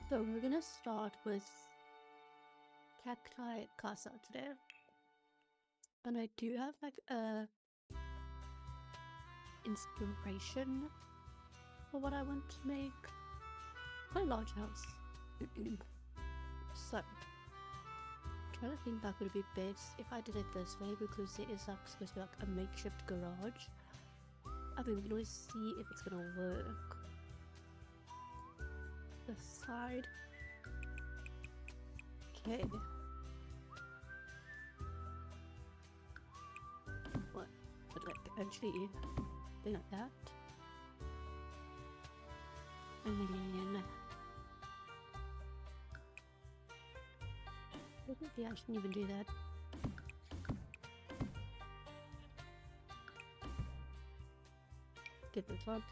So we're gonna start with Cacti Casa today. And I do have like a inspiration for what I want to make. Quite a large house. So I'm trying to think that would be best if I did it this way, because it is like supposed to be like a makeshift garage. I mean, we can always see if it's gonna work. This side. Okay. What? But like actually thing like that. And then maybe I shouldn't even do that. Get the top.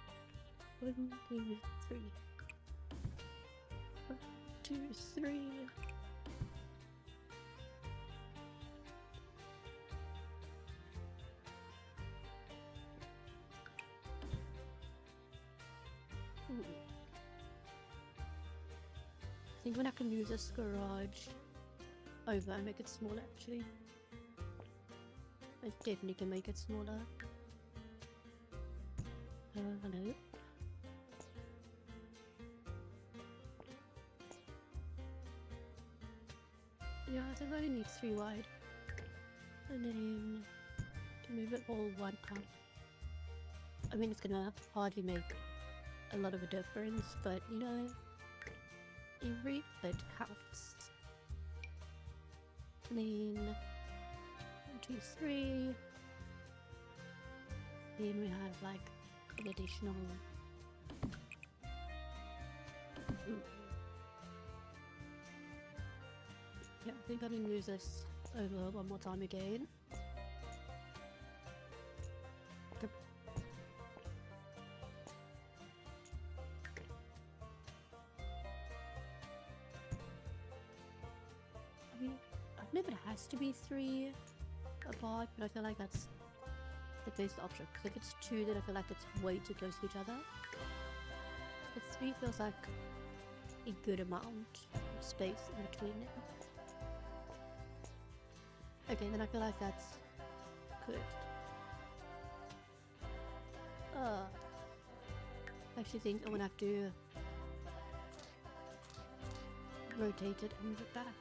1, 2, 3. 1, 2, 3. I think when I can use this garage over and make it smaller, actually. I definitely can make it smaller. Hello. Yeah, I think I only need 3 wide. And then to move it all one up. I mean, it's gonna hardly make a lot of a difference, but you know, every bit counts. And then 1, 2, 3. Then we have like an additional. Yeah, I think I'm gonna use this over one more time again. I mean, I know it has to be 3 apart, but I feel like that's the best option. Because if it's 2, then I feel like it's way too close to each other. But 3 feels like a good amount of space in between them. Okay, then I feel like that's good. I actually think I'm gonna have to rotate it and move it back.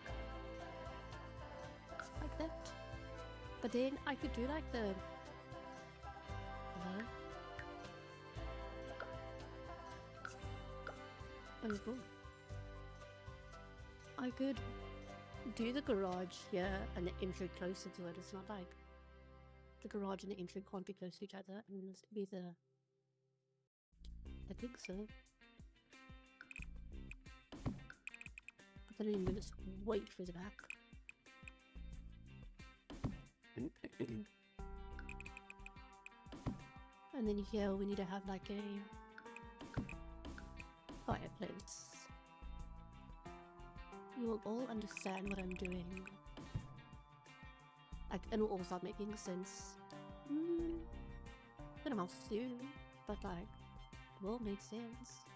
Like that. But then I could do like the... Oh, cool. I could do the garage here and the entry closer to it. It's not like the garage and the entry can't be close to each other, and this be the... I think so. But then I need to just wait for the back. And then here we need to have like a fireplace. You will all understand what I'm doing. Like, and it will all start making sense. I don't know how soon, but like, it will make sense.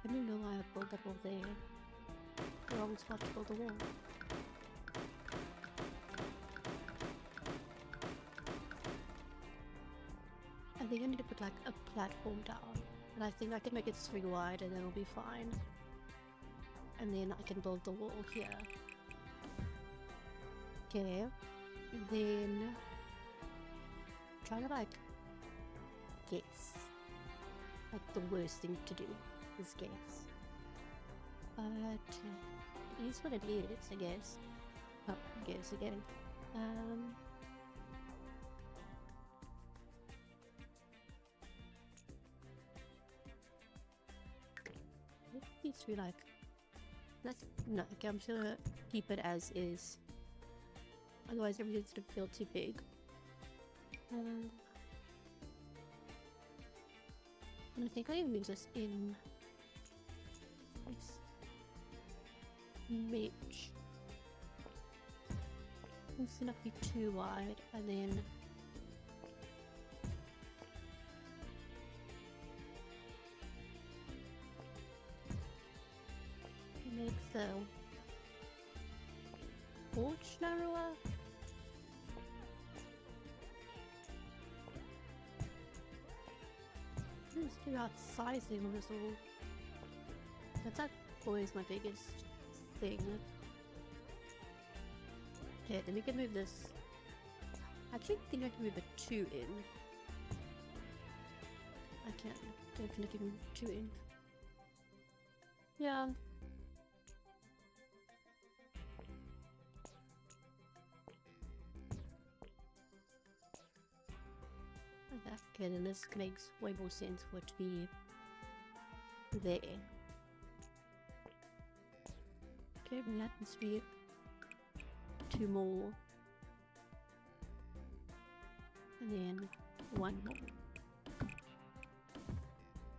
I don't know why I built that wall there. The wrong spot to build the wall. I think I need to put like a platform down. And I think I can make it 3 wide and then it'll be fine. And then I can build the wall here. Okay. Then try to like guess. Like the worst thing to do is guess. But it is what it is, I guess. Oh, guess again. These 3 like... That's... No, okay, I'm just gonna keep it as is. Otherwise everything's gonna feel too big. And I think I can move this in... Nice. Mitch. It's gonna be too wide, and then the porch narrower? Let's figure out sizing of this all. That's like always my biggest thing. Okay, then we can move this. I actually think I can move a 2 in. I can definitely move 2 in. Yeah. Okay, then this makes way more sense for it to be there. Okay, then that must be 2 more. And then 1 more.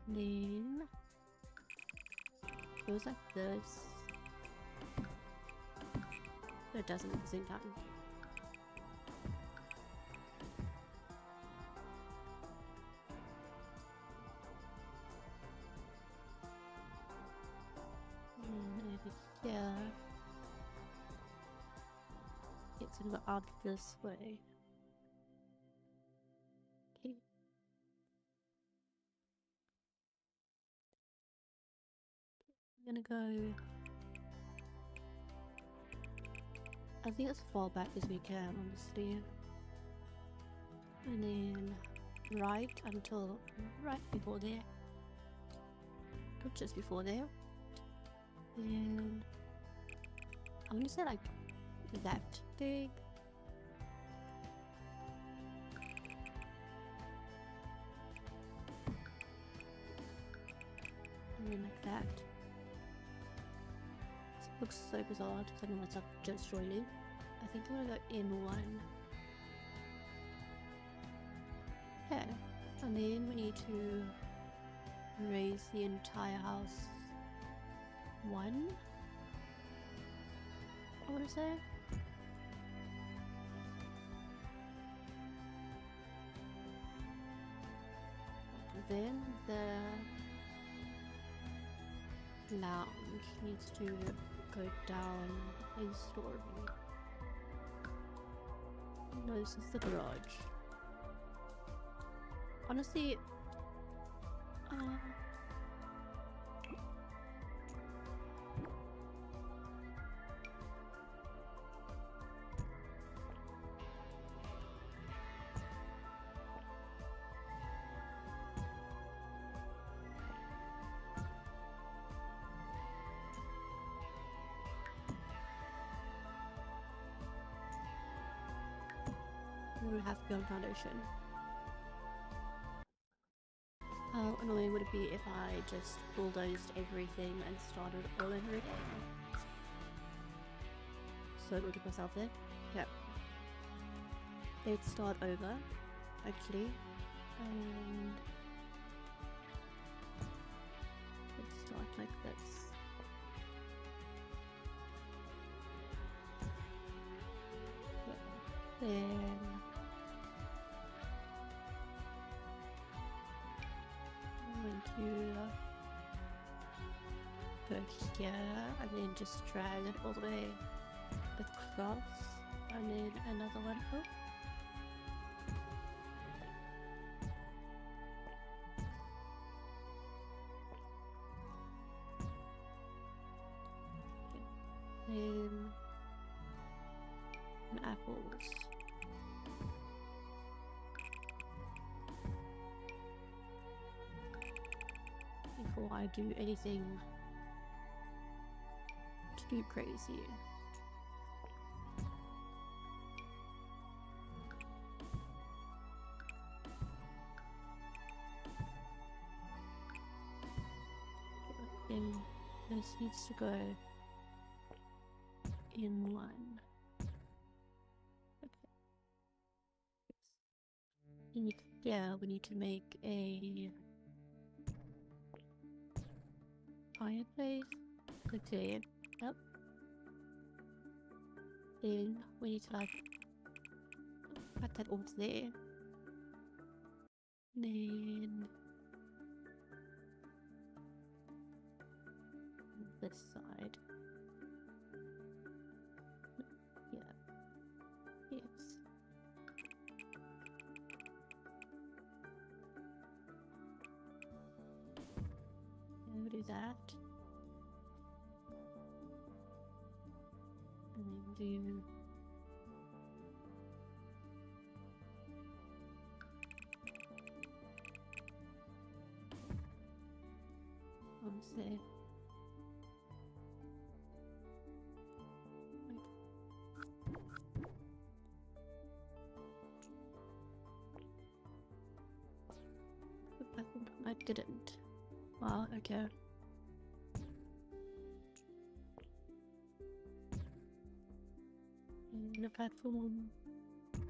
Then goes like this. But it doesn't at the same time. Yeah, it's gonna go out this way. Okay. I'm gonna go. I think as far back as we can, honestly. And then right until right before there. Or just before there. And I'm gonna say like that big. And then like that. This looks so bizarre to think it's like just joining. I think I'm gonna go in 1. Okay. And then we need to raise the entire house 1, I want to say. Then the lounge needs to go down a story. No, this is the garage. Honestly, we have to be on foundation. How annoying would it be if I just bulldozed everything and started all over again? So look at myself there. Yep. Let's start over, actually. And let's start like this. Then I'm going to go here and then just drag it all the way across and then another one up. Then apples. Before I do anything too crazy. Then this needs to go in 1. Okay. Yeah, we need to make a fireplace. Okay, yep. Then we need to like cut that off there. Then this side. do that. And then do say I didn't. Wow, okay. In a platform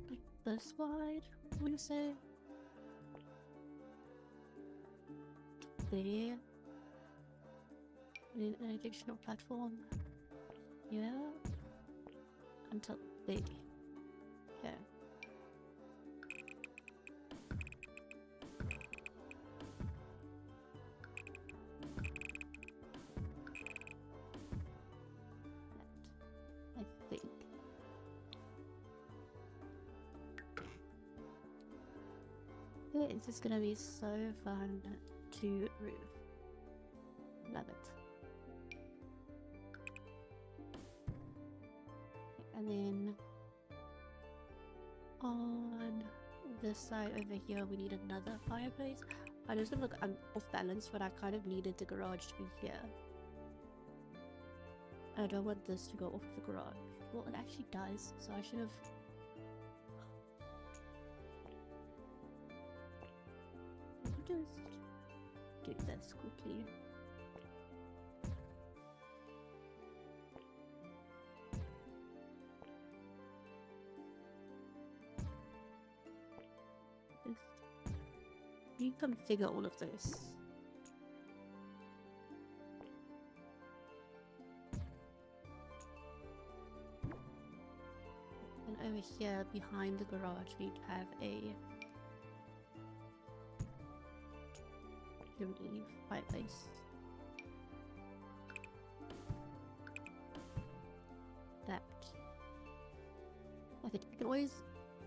like this wide, would you say? There. And an additional platform. Yeah. Until there. Okay. I think. This is gonna be so fun to roof. Love it. And then on this side over here we need another fireplace. I know it's gonna look off balance, but I kind of needed the garage to be here. I don't want this to go off the garage. Well, it actually does, so I should have... just do this quickly. You configure all of this. And over here behind the garage we have a chimney fireplace. That. I think you can always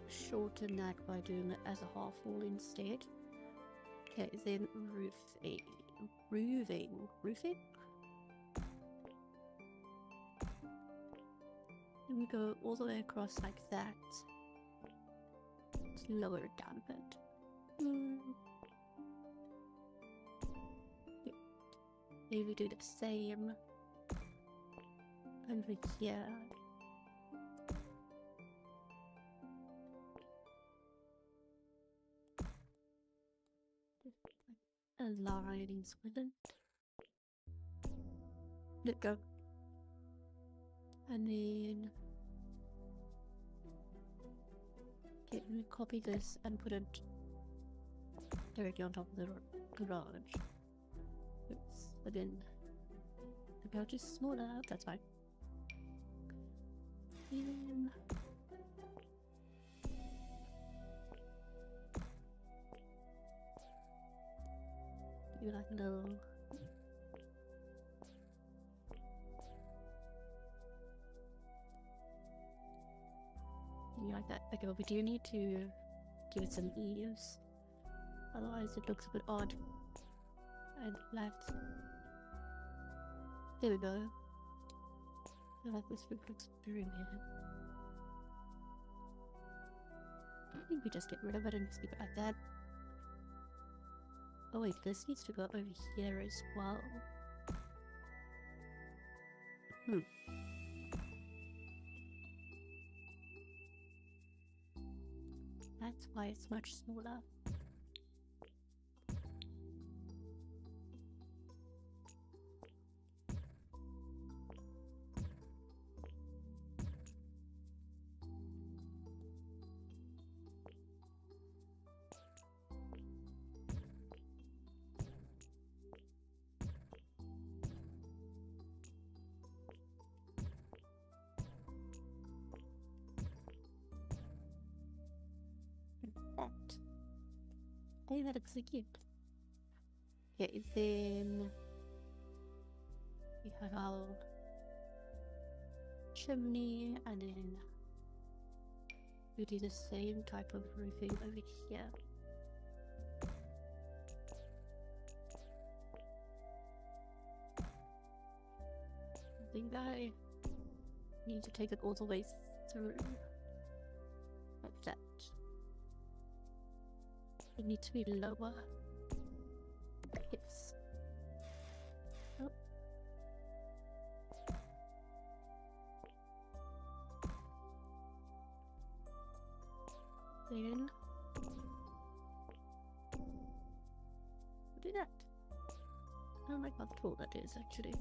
shorten that by doing it as a half wall instead. Okay, then roofing. And we go all the way across like that. Let's lower it down a bit. Maybe we do the same over here. Lines with it. Let go. And then okay, we copy this and put it directly on top of the garage. Oops, but then the garage is smaller, that's fine. And do like a little like that. Okay, but we do need to give it some eaves, otherwise it looks a bit odd. And left. There we go. I feel like this roof looks very weird. I think we just get rid of it and just leave it like that. Oh wait, this needs to go over here as well. That's why it's much smaller. I think that looks so cute. Okay, then we have our chimney, and then we do the same type of roofing over here. think I need to take it all the way through. Like that. It needs to be lower. Yes. Oh. Then do that. I don't like how tall that is actually.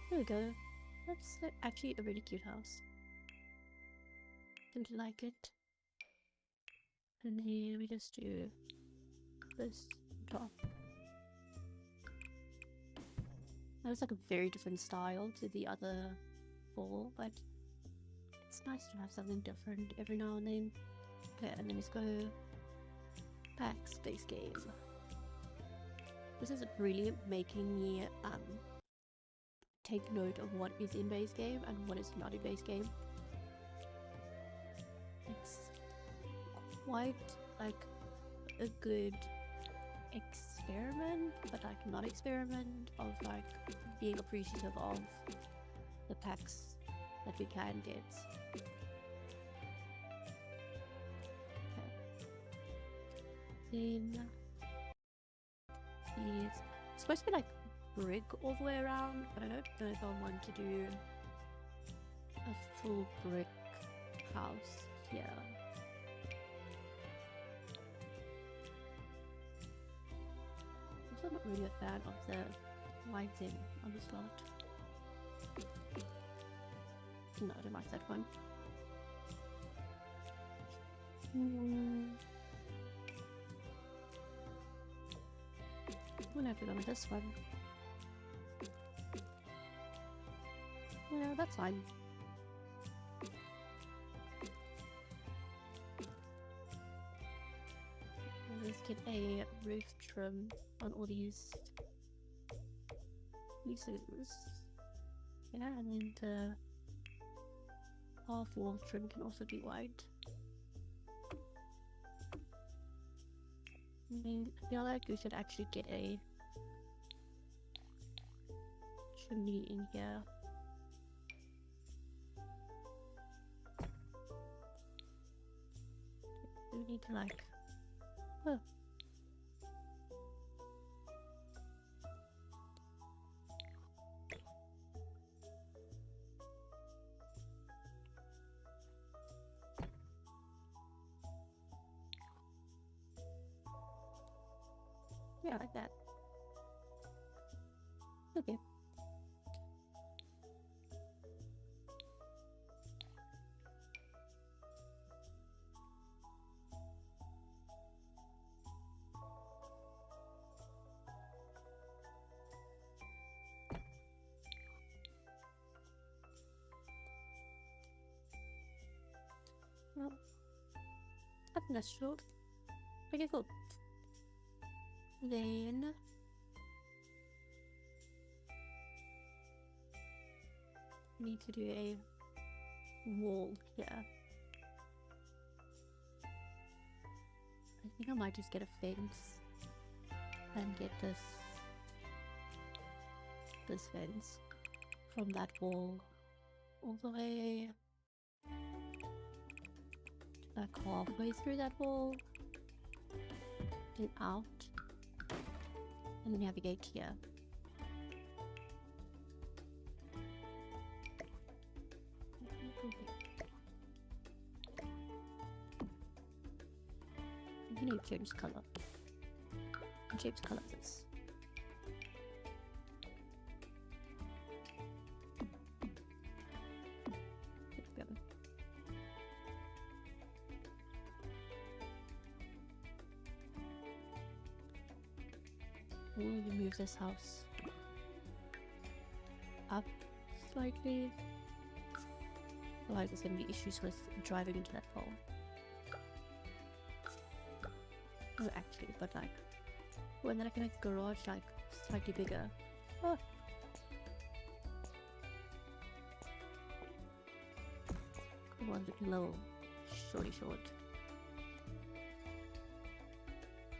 There we go. That's actually a really cute house. Didn't like it. And here we just do this top. That was like a very different style to the other four, but it's nice to have something different every now and then. Okay, and then let's go Parched base game. This is really making me take note of what is in base game and what is not in base game. It's quite like a good experiment, but like not experiment, of like being appreciative of the packs that we can get. Okay. Then it's supposed to be like brick all the way around, but I don't know if I want to do a full brick house here. I'm not really a fan of the lighting on this lot. No, I don't like that one. We'll have to go with this one. Yeah, that's fine. Let's get a roof trim on all these pieces. Yeah, and then the half wall trim can also be wide. I feel like we should actually get a chimney in here. We need to like... Oh. Yeah, like that. Okay. Well, I think that's short. Okay, cool. Then we need to do a wall here. I think I might just get a fence and get this fence from that wall all the way to like halfway through that wall and out. And then we have a gate here. I'm gonna change color. Change color of this. There we go. We'll move this house up slightly. Otherwise there's going to be issues with driving into that pole. Oh, actually, but like, when then I can make the garage like slightly bigger. Oh. One little shorty short.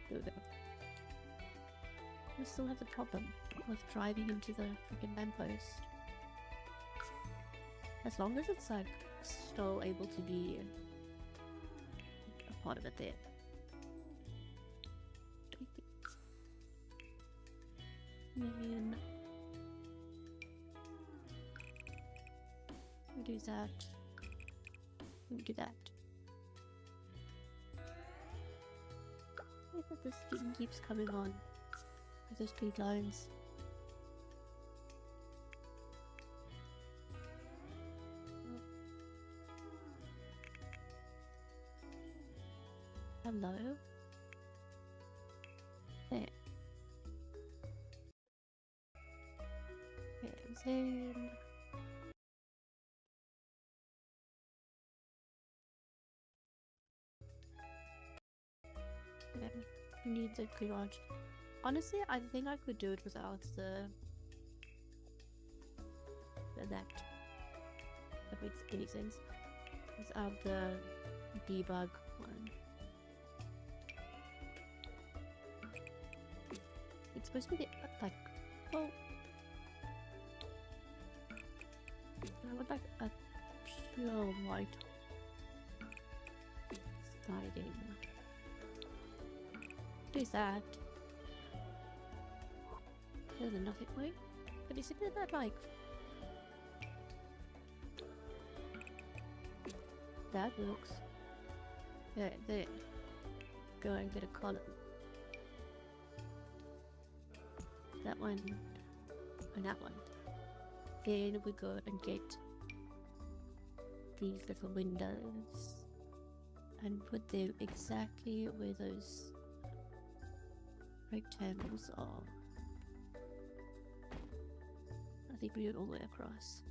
There we go. We still have the problem with driving into the freaking lamppost. As long as it's like still able to be a part of it there. And we do that. We do that. I thought this thing keeps coming on. There's 3 lines. Hello? There. Then we need the garage. Honestly, I think I could do it without that. That makes any sense. Without the debug one. It's supposed to be like, well, I would like a pure white siding. What is that? There's nothing way. But isn't it that like that works? There. Go and get a column. That one and that one. Then we go and get these little windows and put them exactly where those rectangles are. I think we do it all the way across.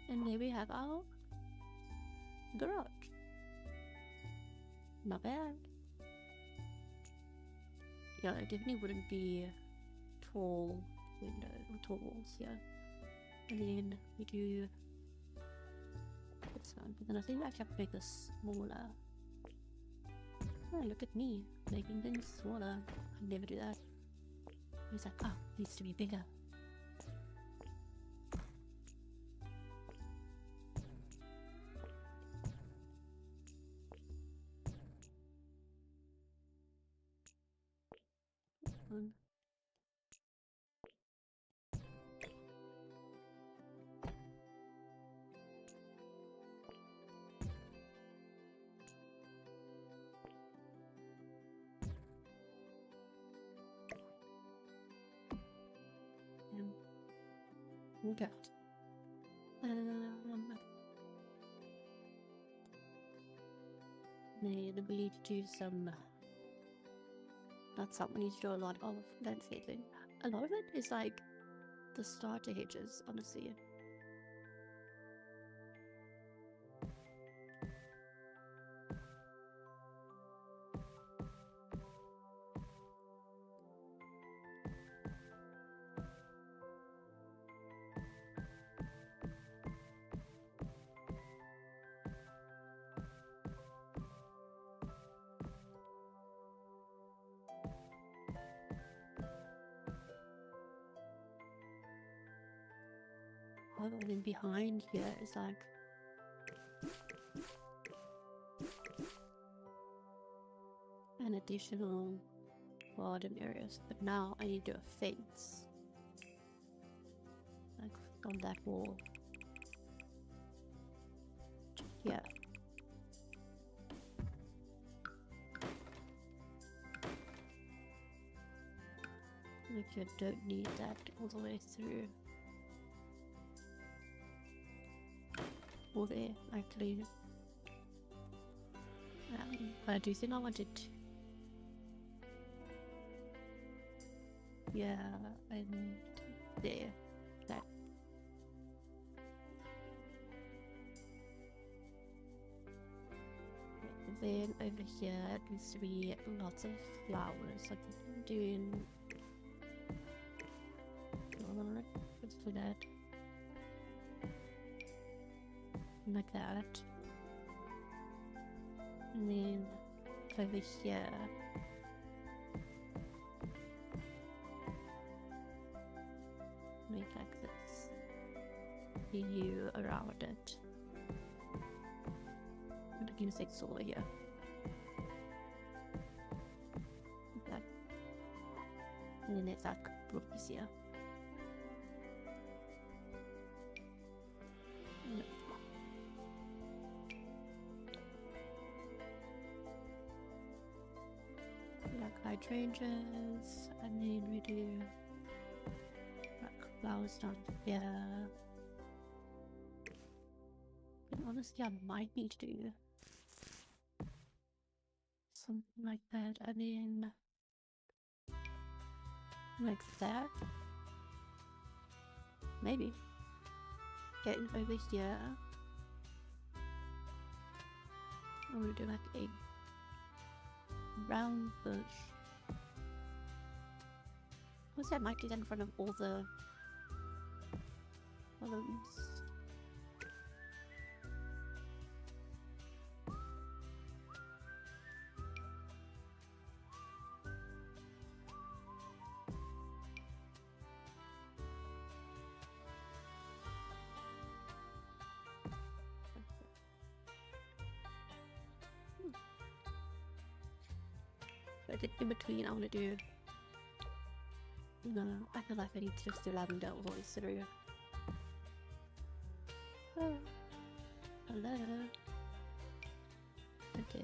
And there we have our garage. Not bad. Yeah, it definitely wouldn't be tall windows or tall walls here. And then we do this one, but then I think I actually have to make this smaller. Oh, look at me making things smaller. I never do that. It's like, oh, it needs to be bigger. Okay. Then we need to do some. Not something we need to do a lot of landscaping. A lot of it is like the starter hedges, honestly. And then behind here is like an additional garden areas, but now I need to do a fence like on that wall. Yeah. Like you don't need that all the way through. Or there, actually. But I do think I wanted to. Yeah, and there. That. Then over here it needs to be lots of flowers, like doing. Let's do that. like that. And then over here. Make like this. You around it. I'm gonna say it's over here. Okay. And then it's like rookies here. No. Like hydrangeas, and then we do like flowers down here. And honestly, I might need to do something like that, and then like that. Maybe getting over here. I'm gonna do like a round bush. What's that? Might do that in front of all the columns. I think in between I want to do, no, I feel like I need to just do lavender all the way through. Oh, hello. Okay.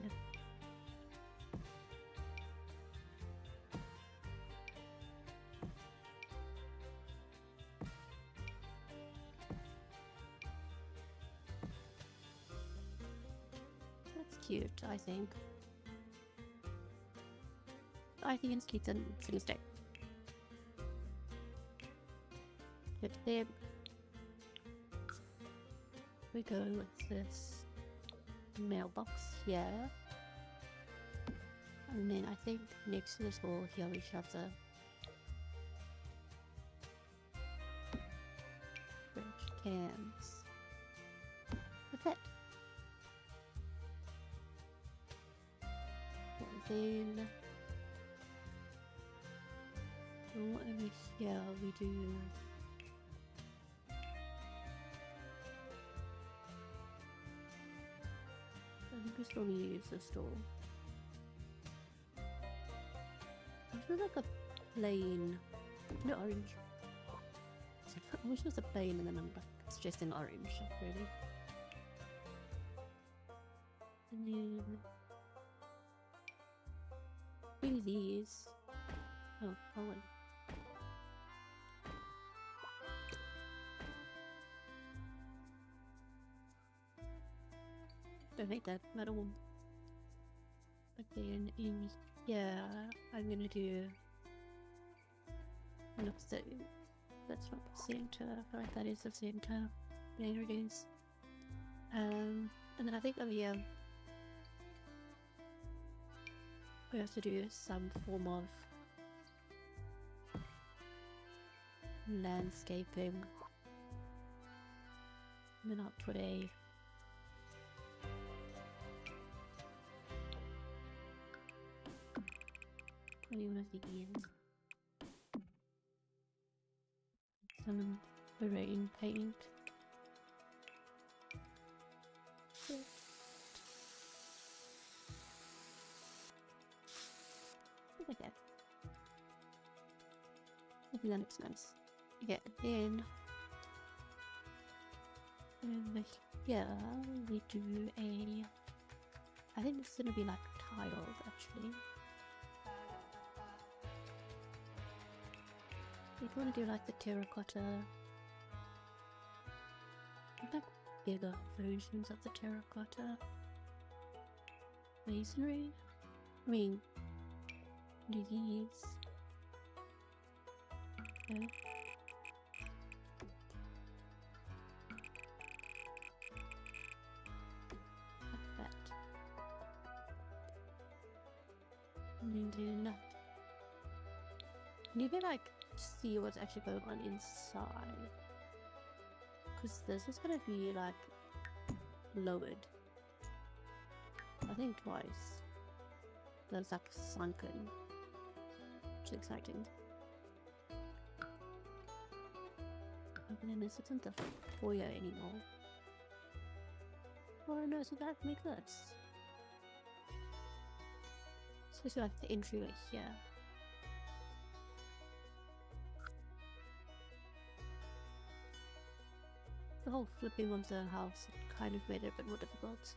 That's cute, I think. I think it's cute and it's a mistake. But then we go with this mailbox here. And then I think next to this wall here we should have the French cans. That's it. And then over here we do I think we still need to use this door. I feel like a plain, no orange. I wish it was a plain and then I'm like, it's just an orange, really. And then do these. Oh, Owen. Don't hate that at all. But then in here, I'm gonna do. Looks that that's not the center. I feel like that is the center. There it is. And then I think over here we have to do some form of landscaping. And then I'll put a one of these. Some rain paint. Like that. I think that looks nice. Okay, then over here we do a. I think this is gonna be like tiles actually. If you want to do like the terracotta, like bigger versions of the terracotta masonry. I mean, do these. Okay. Like that. And then you can like see what's actually going on inside, because this is gonna be like lowered. I think twice. That's like sunken. Which is exciting. But then this isn't the foyer anymore. Oh no, so that makes sense. So it's like the entryway here. The whole flipping of the house kind of made it a bit more difficult.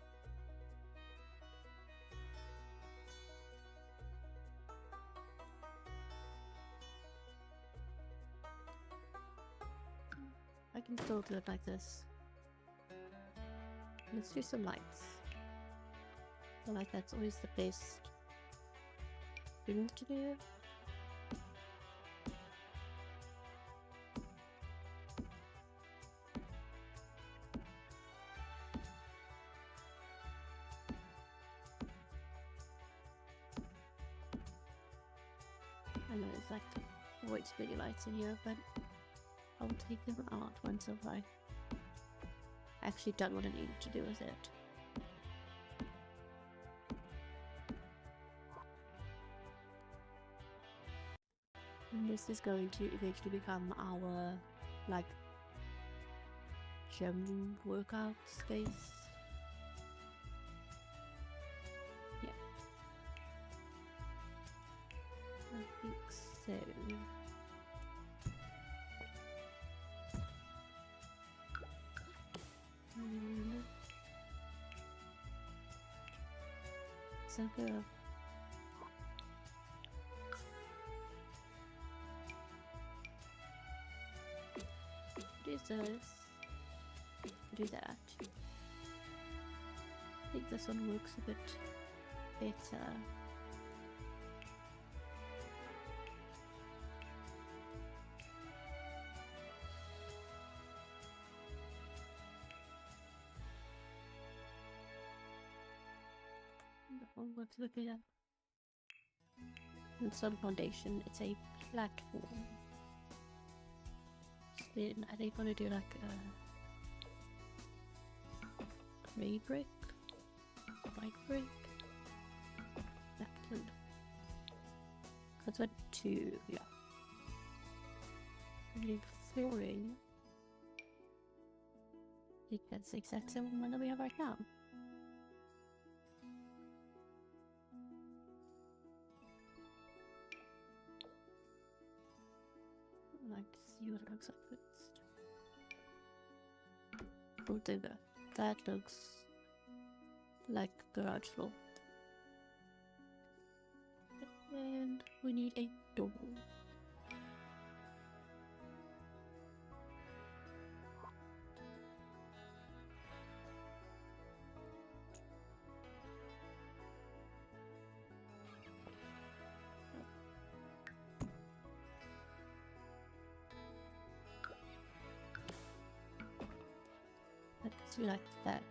I can still do it like this. Let's do some lights. I feel like that's always the best thing to do. I know there's like way too many lights in here, but I'll take them out once I've actually done what I need to do with it. And this is going to eventually become our like gym workout space. Yeah. I think so. So good. Do this. Do that. I think this one works a bit better. Let's look at and some foundation. It's a platform. So then are they gonna do like a grey brick, white brick, that one? That's what two, yeah. We need flooring. I think that's the exact same one that we have right now. I'd like to see what it looks like first. Oh, there. That looks like garage floor. And we need a door. Let's do like that.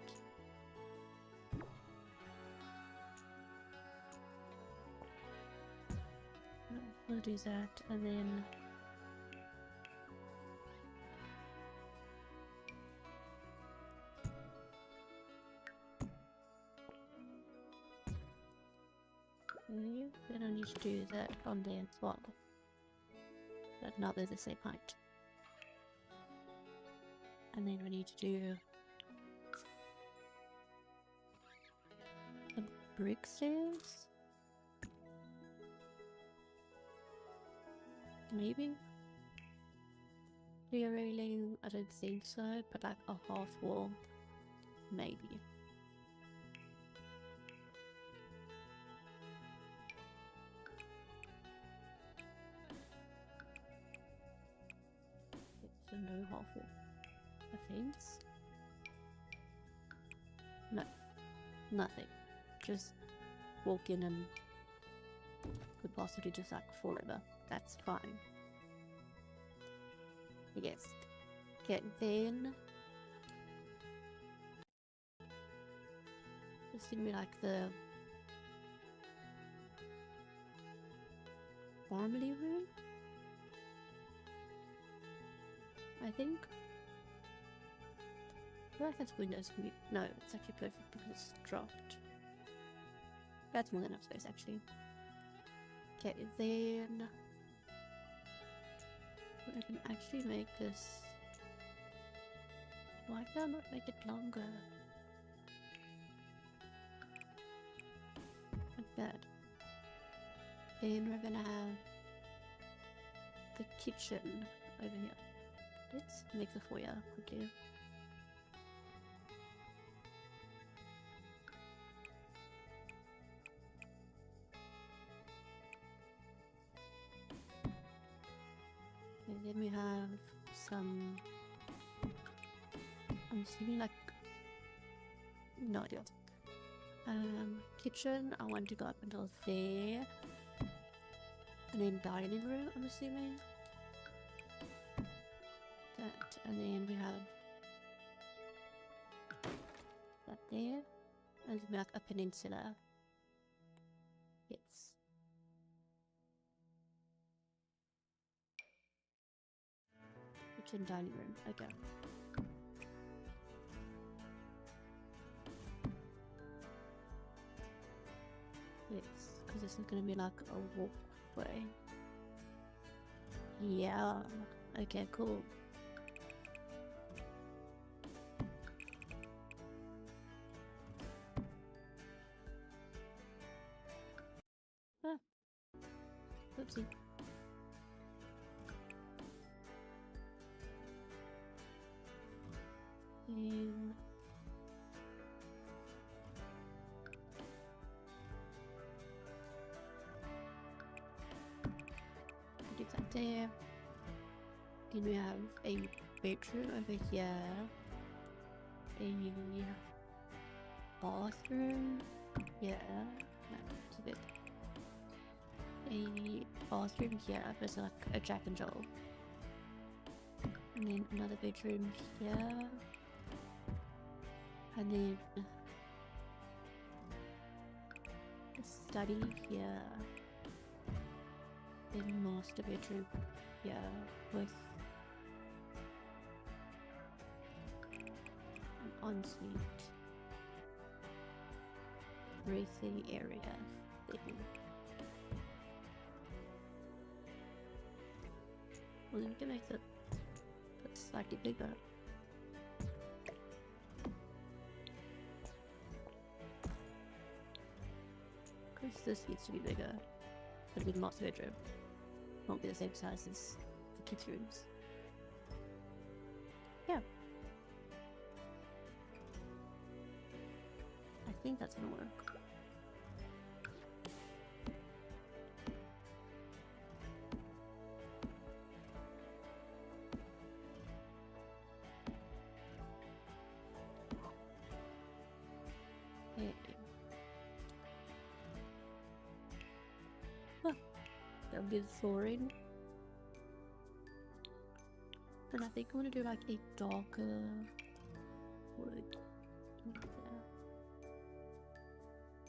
We'll do that, and then then I need to do that on there as well. But now they're the same height. And then we need to do the brick stairs. Maybe? Clear railing, I don't think so, but like a half wall, maybe. It's a no half wall. A fence? No, nothing. Just walk in and could possibly just like fall over. That's fine. Yes. Okay, then this is gonna be like the family room, I think. I feel like that's windows. No, it's actually perfect because it's dropped. That's more than enough space, actually. Okay, then I can actually make this. Why can I not make it longer? Like that. Then we're gonna have the kitchen over here. Let's make the foyer quickly. And then we have some, I'm assuming like, no idea. Kitchen, I want to go up until there. And then dining room, I'm assuming. That, and then we have that there. And we have a peninsula. Yes. Kitchen, dining room, okay. Yes, because this is going to be like a walkway. Yeah, okay, cool. Ah, oopsie. Do that there. Then we have a bedroom over here, a bathroom, yeah, no, it's a bit, a bathroom here, there's like a Jack and Jill, and then another bedroom here, and then a study here, then master bedroom here with an ensuite racing area thing. Well, then we can make it slightly bigger. Because this needs to be bigger. But with master bedroom. Won't be the same size as the kids' rooms. Yeah. I think that's gonna work. Okay. Huh. That'll be the flooring. And I think I want to do like a darker wood. Yeah.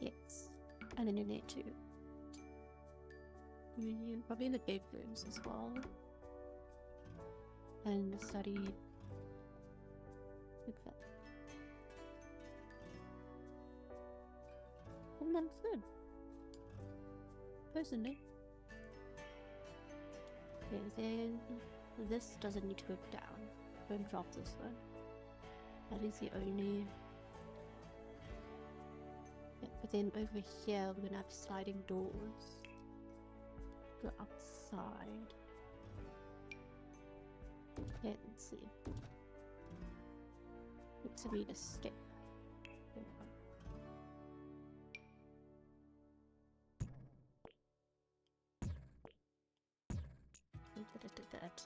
Yes. And then in there too. Probably in the bedrooms as well. And the study. Like that. And that's good. Personally. Okay, then this doesn't need to go down. I'm going to drop this one. That is the only. Yeah, but then over here we're gonna have sliding doors. Go outside. Okay, let's see. It's a need a step. That.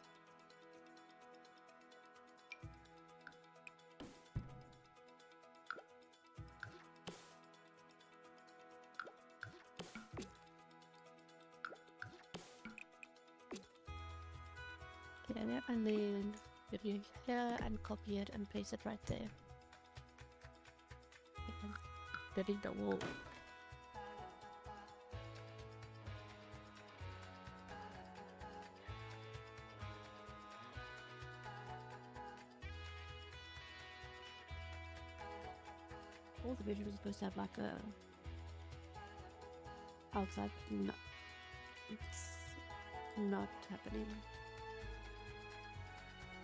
Okay, and then if you here and copy it and place it right there. And building the wall. all the bedrooms are supposed to have like a outside. No, it's not happening.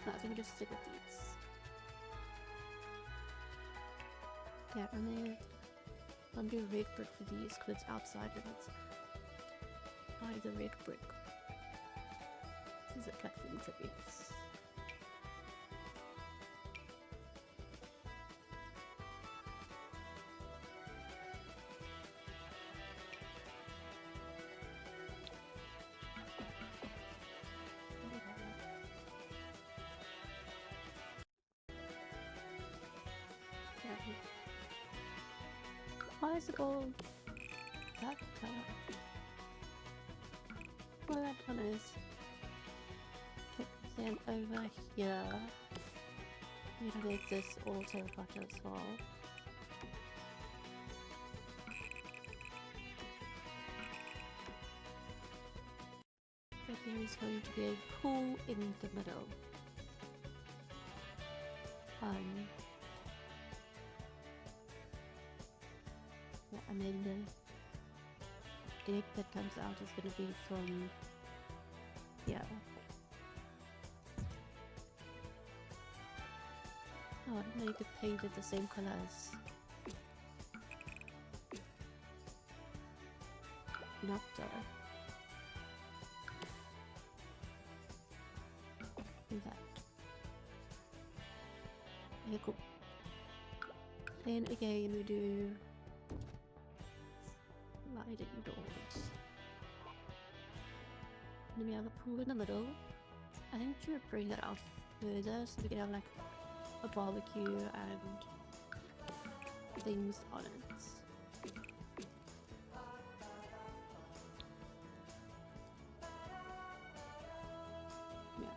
No, I think we just stick with these. Yeah, and then I'm doing red brick for these because it's outside and it's by the red brick. This is a platform for this. Bicycle. That color. Well, that one is. Then over here, you can make this all terracotta as well. But there is going to be a pool in the middle. Yeah, and then the egg that comes out is going to be from here. Oh, I didn't know you could paint it the same color as nectar. Do that. Okay, cool. Then again we do sliding doors. And then we have a pool in the middle. I think we should bring that out further so we can have like a barbecue and things on it. Yeah.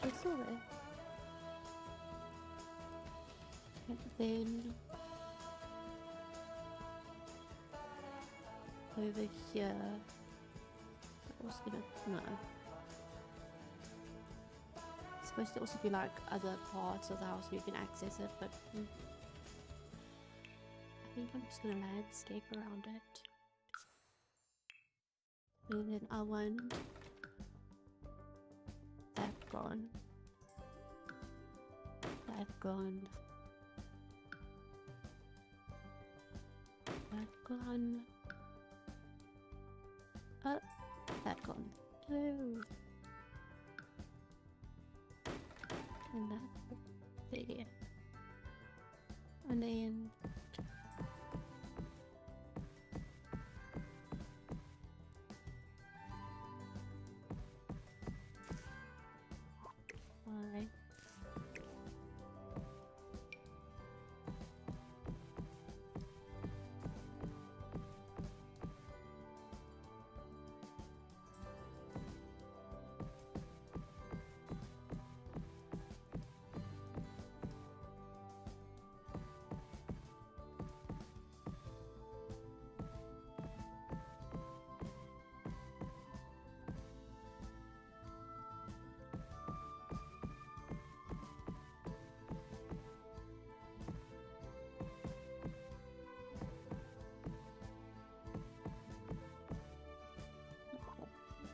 It's still there. And then over here, that was gonna, no. It's supposed to also be like other parts of the house where you can access it, but I think I'm just gonna landscape around it. And then I want that gone. That gone. That gone. That gone. Oh. And that there. And then why?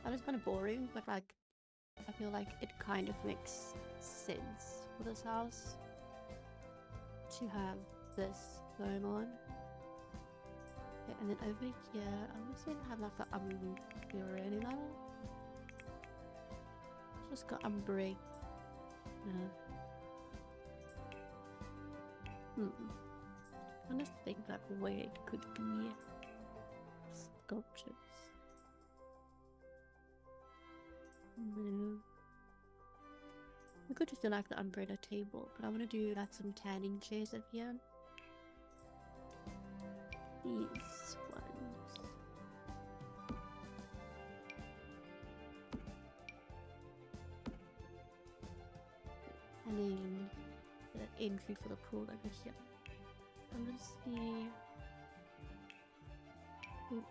That was kind of boring, but like I feel like it kind of makes sense for this house to have this going on. Okay, and then over here, I'm just gonna have like the umbrella. Just got umbrella. I just think like where it could be sculptures. No. We could just do like the umbrella table, but I want to do like some tanning chairs up here. These ones. And then the entry for the pool over here. I'm gonna see. Ooh.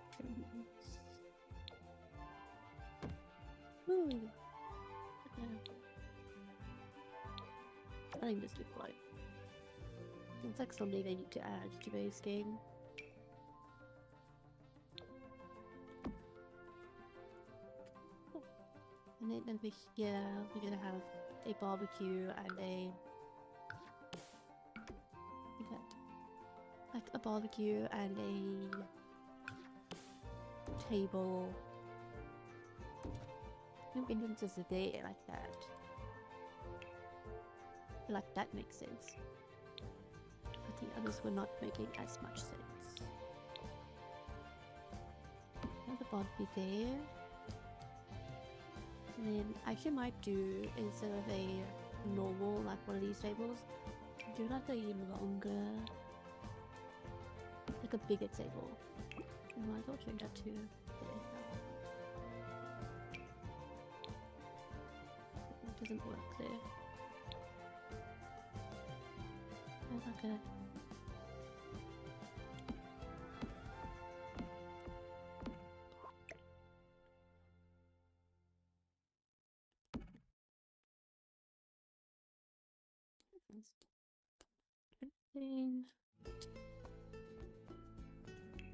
I think this looks like it's like something they need to add to base game. And then over here we're gonna have a barbecue and like a barbecue and a table. No entrances are there like that. I feel like that makes sense. But the others were not making as much sense. Another barbecue there. And then actually might do, instead of a normal, like one of these tables, do like a longer, like a bigger table. I might as well change that to there. It doesn't work there. Okay.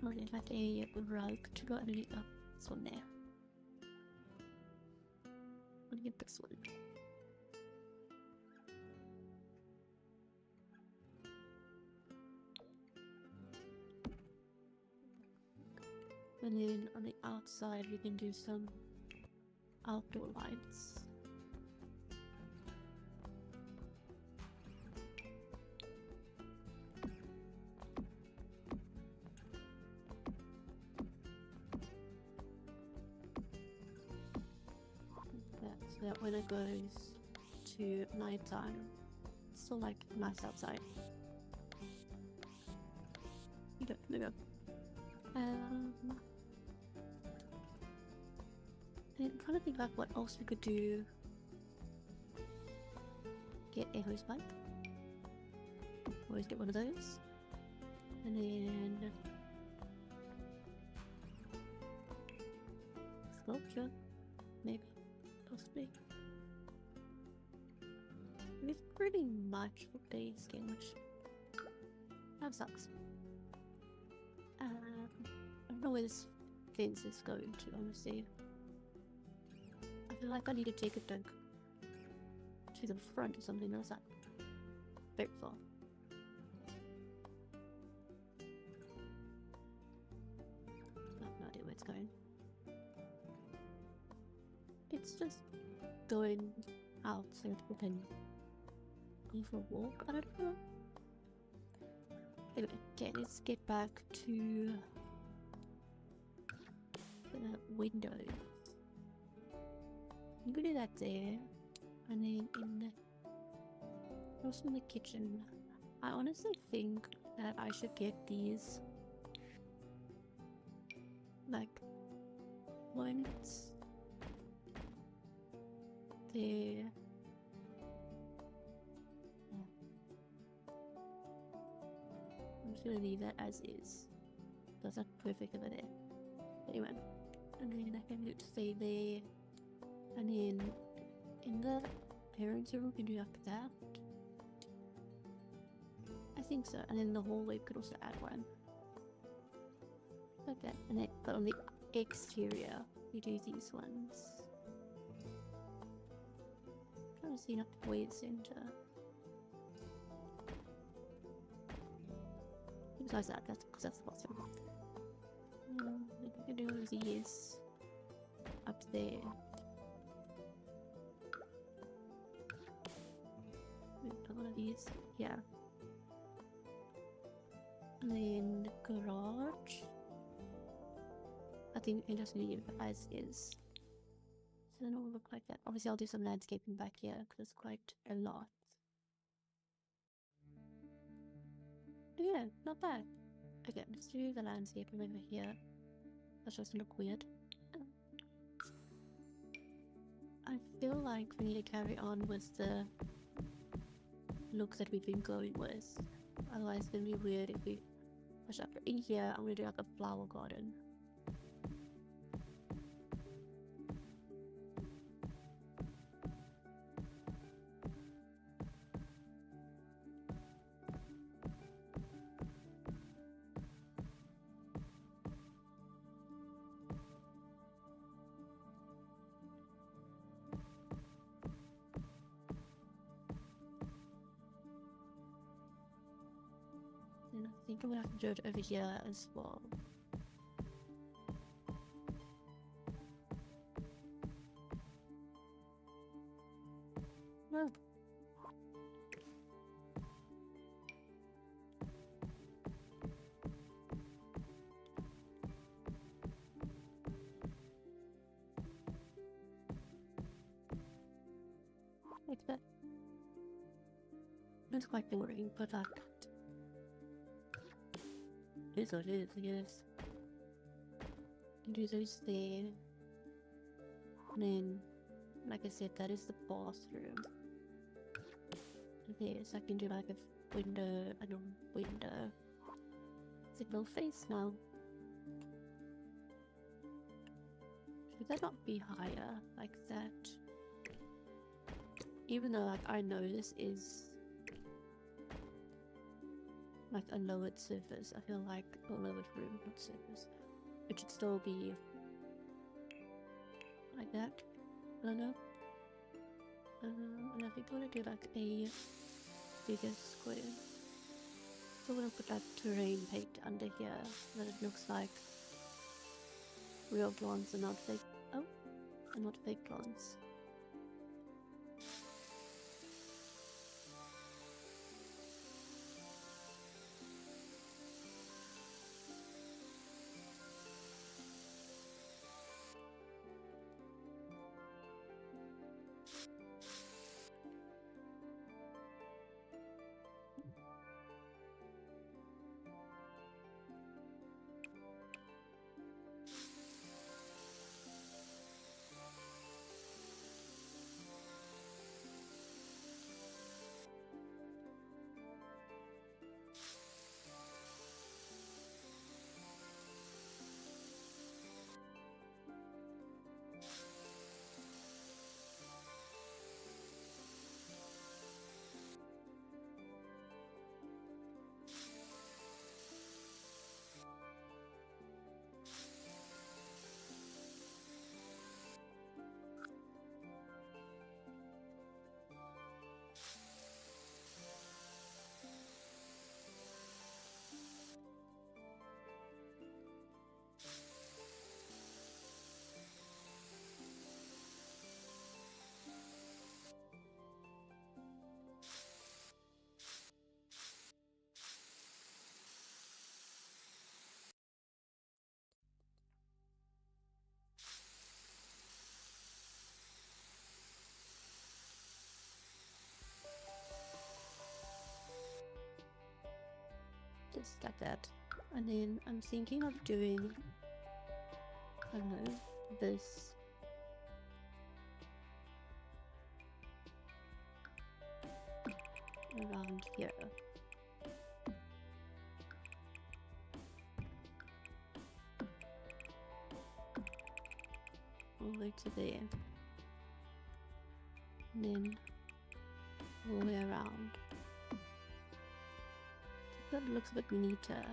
Oh, they had a rug to go underneath this one there. I'll get this one. And then on the outside we can do some outdoor lights. So that when it goes to nighttime, it's still like nice outside. There we go. And I'm trying to think about what else we could do. Get a hose pipe. Always get one of those. And then sculpture, maybe, possibly. We've pretty much for base game, which kind of sucks. I don't know where this fence is going to, honestly. I feel like I need to take it like to the front or something. Or is that very far? I have no idea where it's going. It's just going out so that we can go for a walk. I don't know. Anyway, okay, let's get back to the windows. I'm gonna do that there, and then also in the kitchen. I honestly think that I should get these like ones there. I'm just gonna leave that as is. That's not perfect over there. Anyway, and then I can stay there, and then in the parents' room we can do like that. I think so, and then the hallway we could also add one like that. And then, but on the exterior we do these ones. I'm trying to see enough the way center. Besides that, that's because that's the bottom. We can do these up there. We put one of these here. And then the garage, I think we can just leave as is. So then it will look like that. Obviously I'll do some landscaping back here because it's quite a lot. Yeah, not bad. Okay, let's do the landscaping over here. That doesn't look weird. I feel like we need to carry on with the look that we've been going with. Otherwise it's gonna be weird if we push up in here. I'm gonna do like a flower garden. think I'm gonna have to do it over here as well. No. Like that. It's quite boring, but it is what it is, I guess. Do those there. And then, like I said, that is the bathroom. There, so I can do like a window and a window. Signal face now. Should that not be higher like that? Even though like I know this is like a lowered surface, I feel like a lowered room, not surface. It should still be like that. I don't know. And I think I'm gonna do like a bigger square. So I'm gonna put that terrain paint under here so that it looks like real plants and not fake. Oh, and not fake plants. Just like that. And then I'm thinking of doing, I don't know, this. Around here. All the way to there. And then all the way around. That looks a bit neater.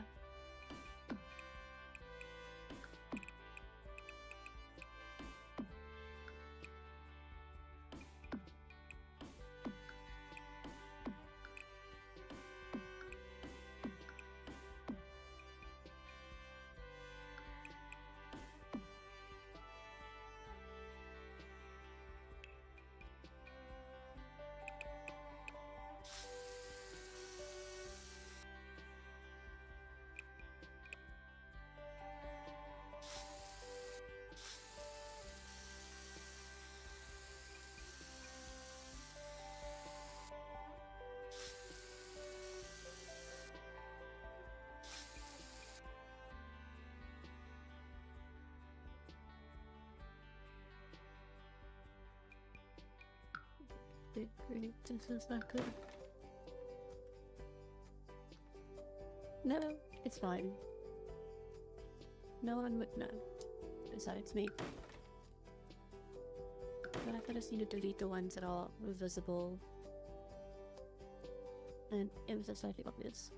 Great, this is not good. No, it's fine. No one would know, besides me. But I just need to delete the ones that are visible and emphasize slightly obvious.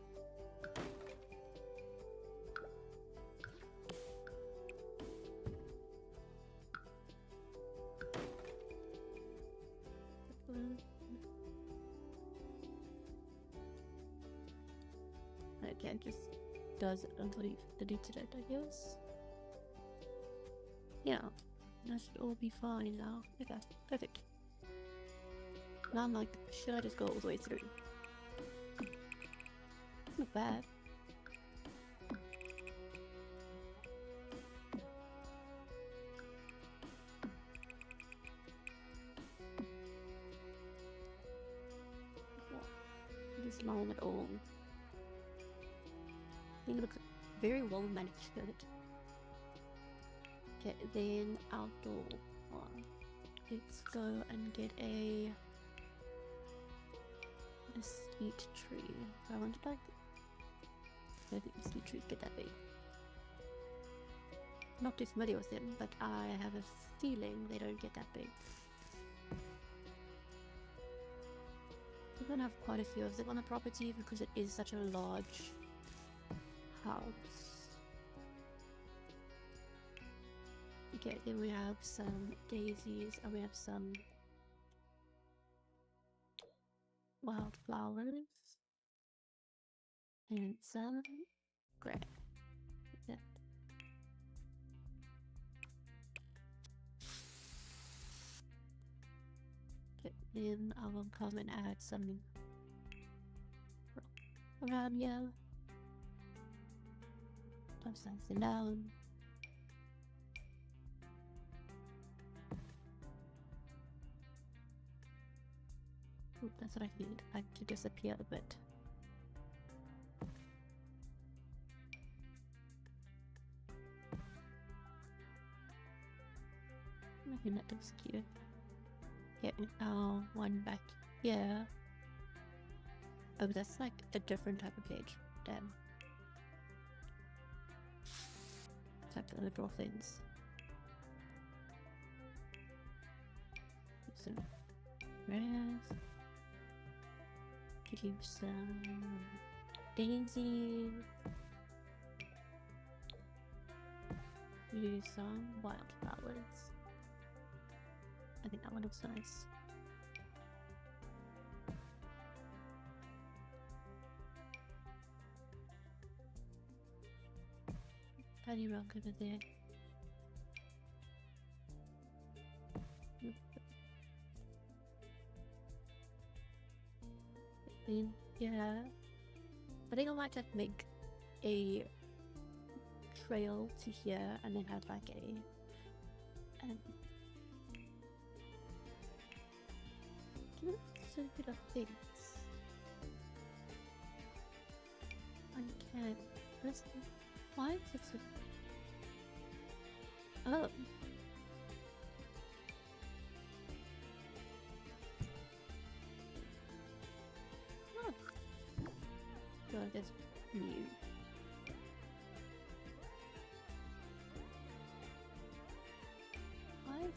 Okay, it just does it until he deleted it, I guess. Yeah, that should all be fine now. Okay, perfect. Now I'm like, should I just go all the way through? Not bad. This line at all. I think it looks very well managed. Okay, then outdoor one. Let's go and get a mesquite tree. I wanted like, I think mesquite trees get that big. Not too familiar with them, but I have a feeling they don't get that big. We're gonna have quite a few of them on the property because it is such a large house. Okay, then we have some daisies and we have some wildflowers and some grass. Yeah. Okay, then I will come and add some around here. Upsides down. Ooh, that's what I need. I need to disappear a bit. I think that looks cute. Get one back here. Oh, that's like a different type of page. Damn. Type of little things. Some grass. Could use some daisies. Use some wildflowers. I think that one looks nice. Tiny rock over there. Yeah, I think I might just make a trail to here and then have like a so good of things. I can't. Why is it so? Oh. So I guess new. Why is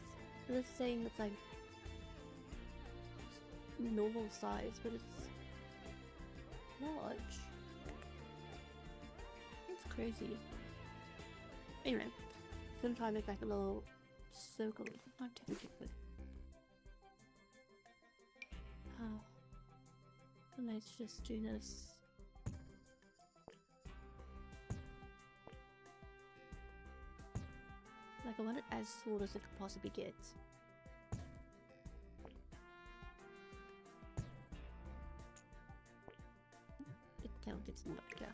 this saying it's like normal size, but it's large? That's crazy. Anyway, I'm trying to make like a little circle. Not technically. Oh. Let's just do this. Like I want it as short as it could possibly get. It counted, it's not clear.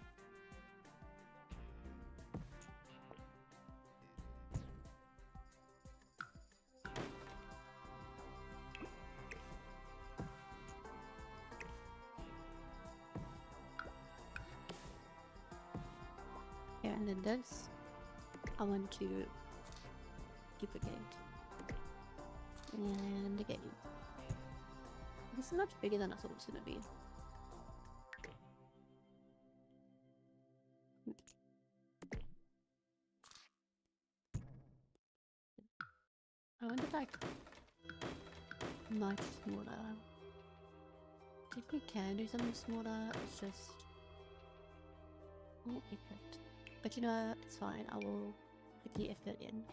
Yeah, and then this, I want to duplicate. And again. This is much bigger than I thought it was going to be. I wonder if like much smaller. I think we can do something smaller, it's just all effort. But you know, it's fine, I will put the effort in.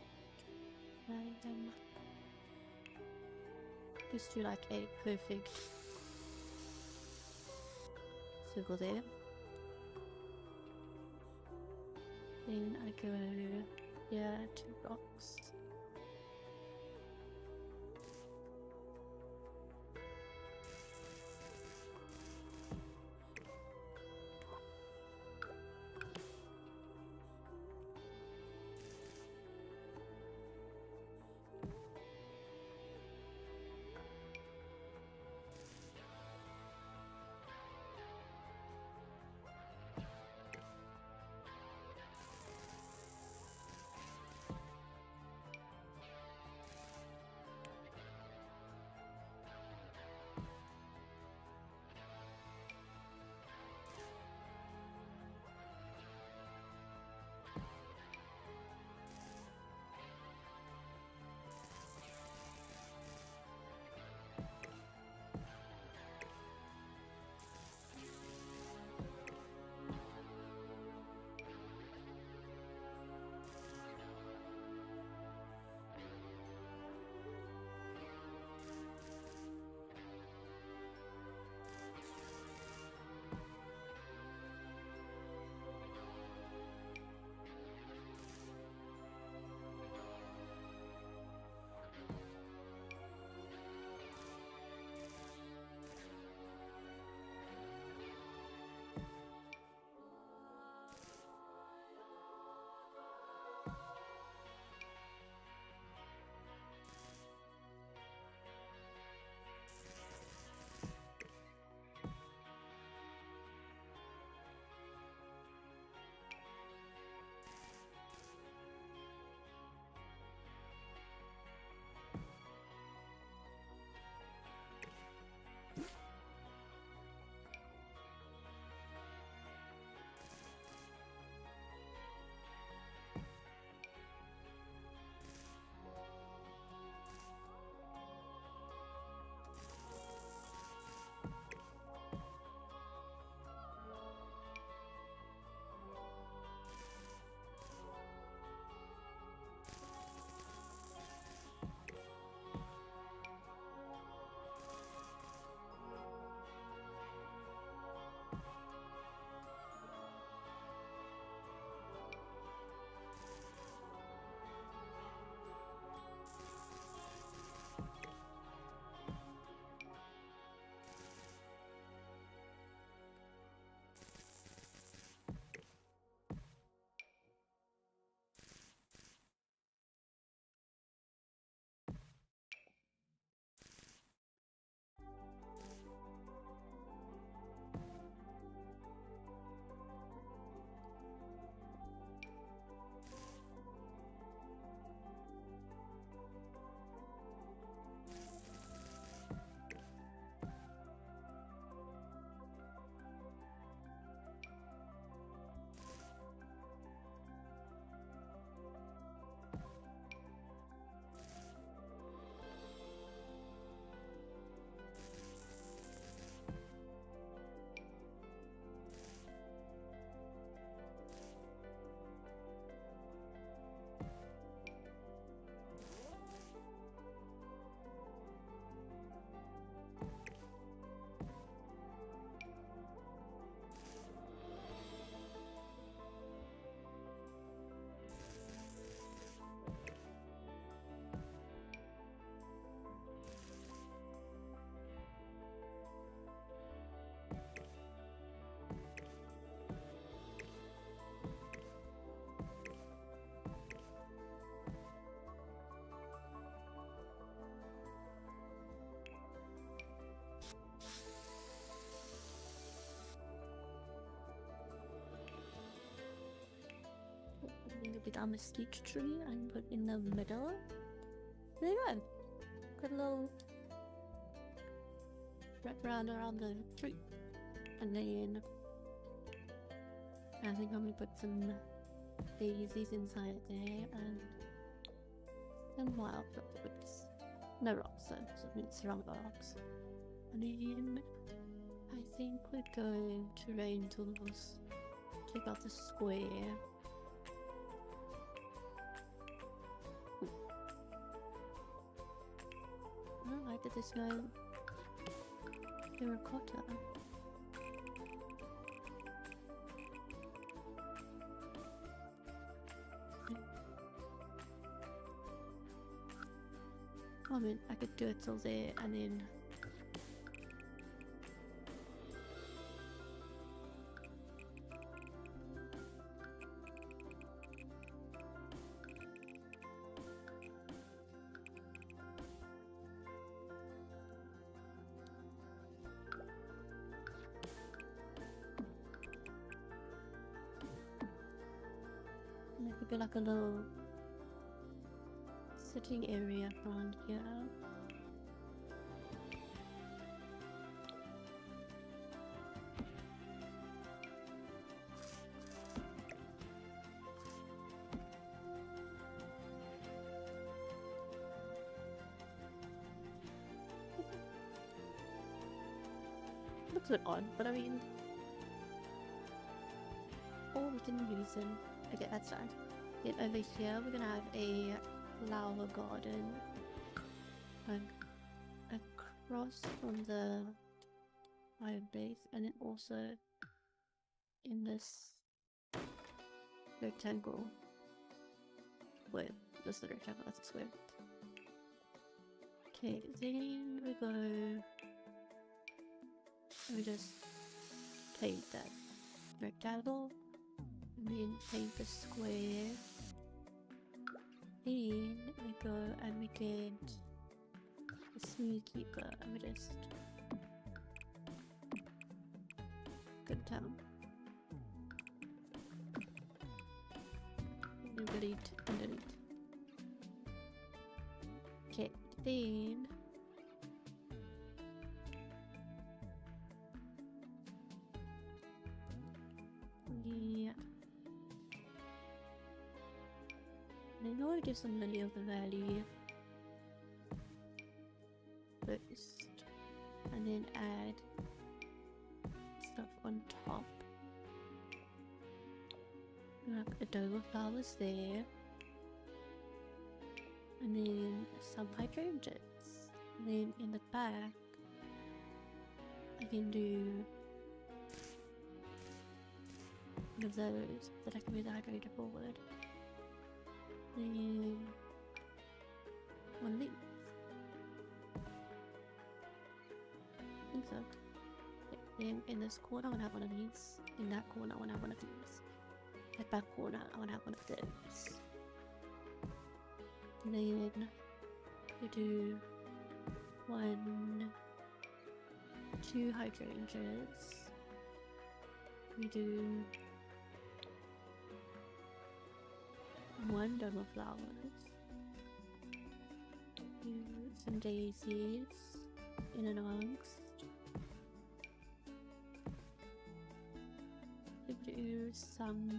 Just do like a perfect circle there. then I go, yeah, 2 rocks. With our mesquite tree and put in the middle. There you go. Put a little wrap around the tree. And then I think I'm gonna put some daisies inside there and wildflowers. No rocks though, so it's surrounded by rocks. And then I think we're going to rain tools. Take out the square. Oh, why did this go terracotta? comment, I could do it till there and then there could be like a little sitting area around here. Looks a bit odd, but I mean, all within reason. Okay, that's fine. Then over here, we're gonna have a flower garden, like across from the fireplace, and then also in this rectangle. Wait, this is the rectangle, that's a square. Okay, then we go. We just paint that rectangle, and then paint the square. Then we go and we get a smooth keeper, and we just go down. And delete and delete. Okay, then yeah. Then I want to do some Lily of the Valley first, and then add stuff on top. Like a dome of flowers there, and then some hydrangeas. And then in the back, I can do one of those that I can move the hydrangea forward. Then one leaf. I think so. Then in this corner, I want to have one of these. In that corner, I want to have one of these. That back corner, I want to have one of those. And then we do 1, 2 hydrangeas. We do 1 dome of flowers. Do some daisies in and amongst. We do some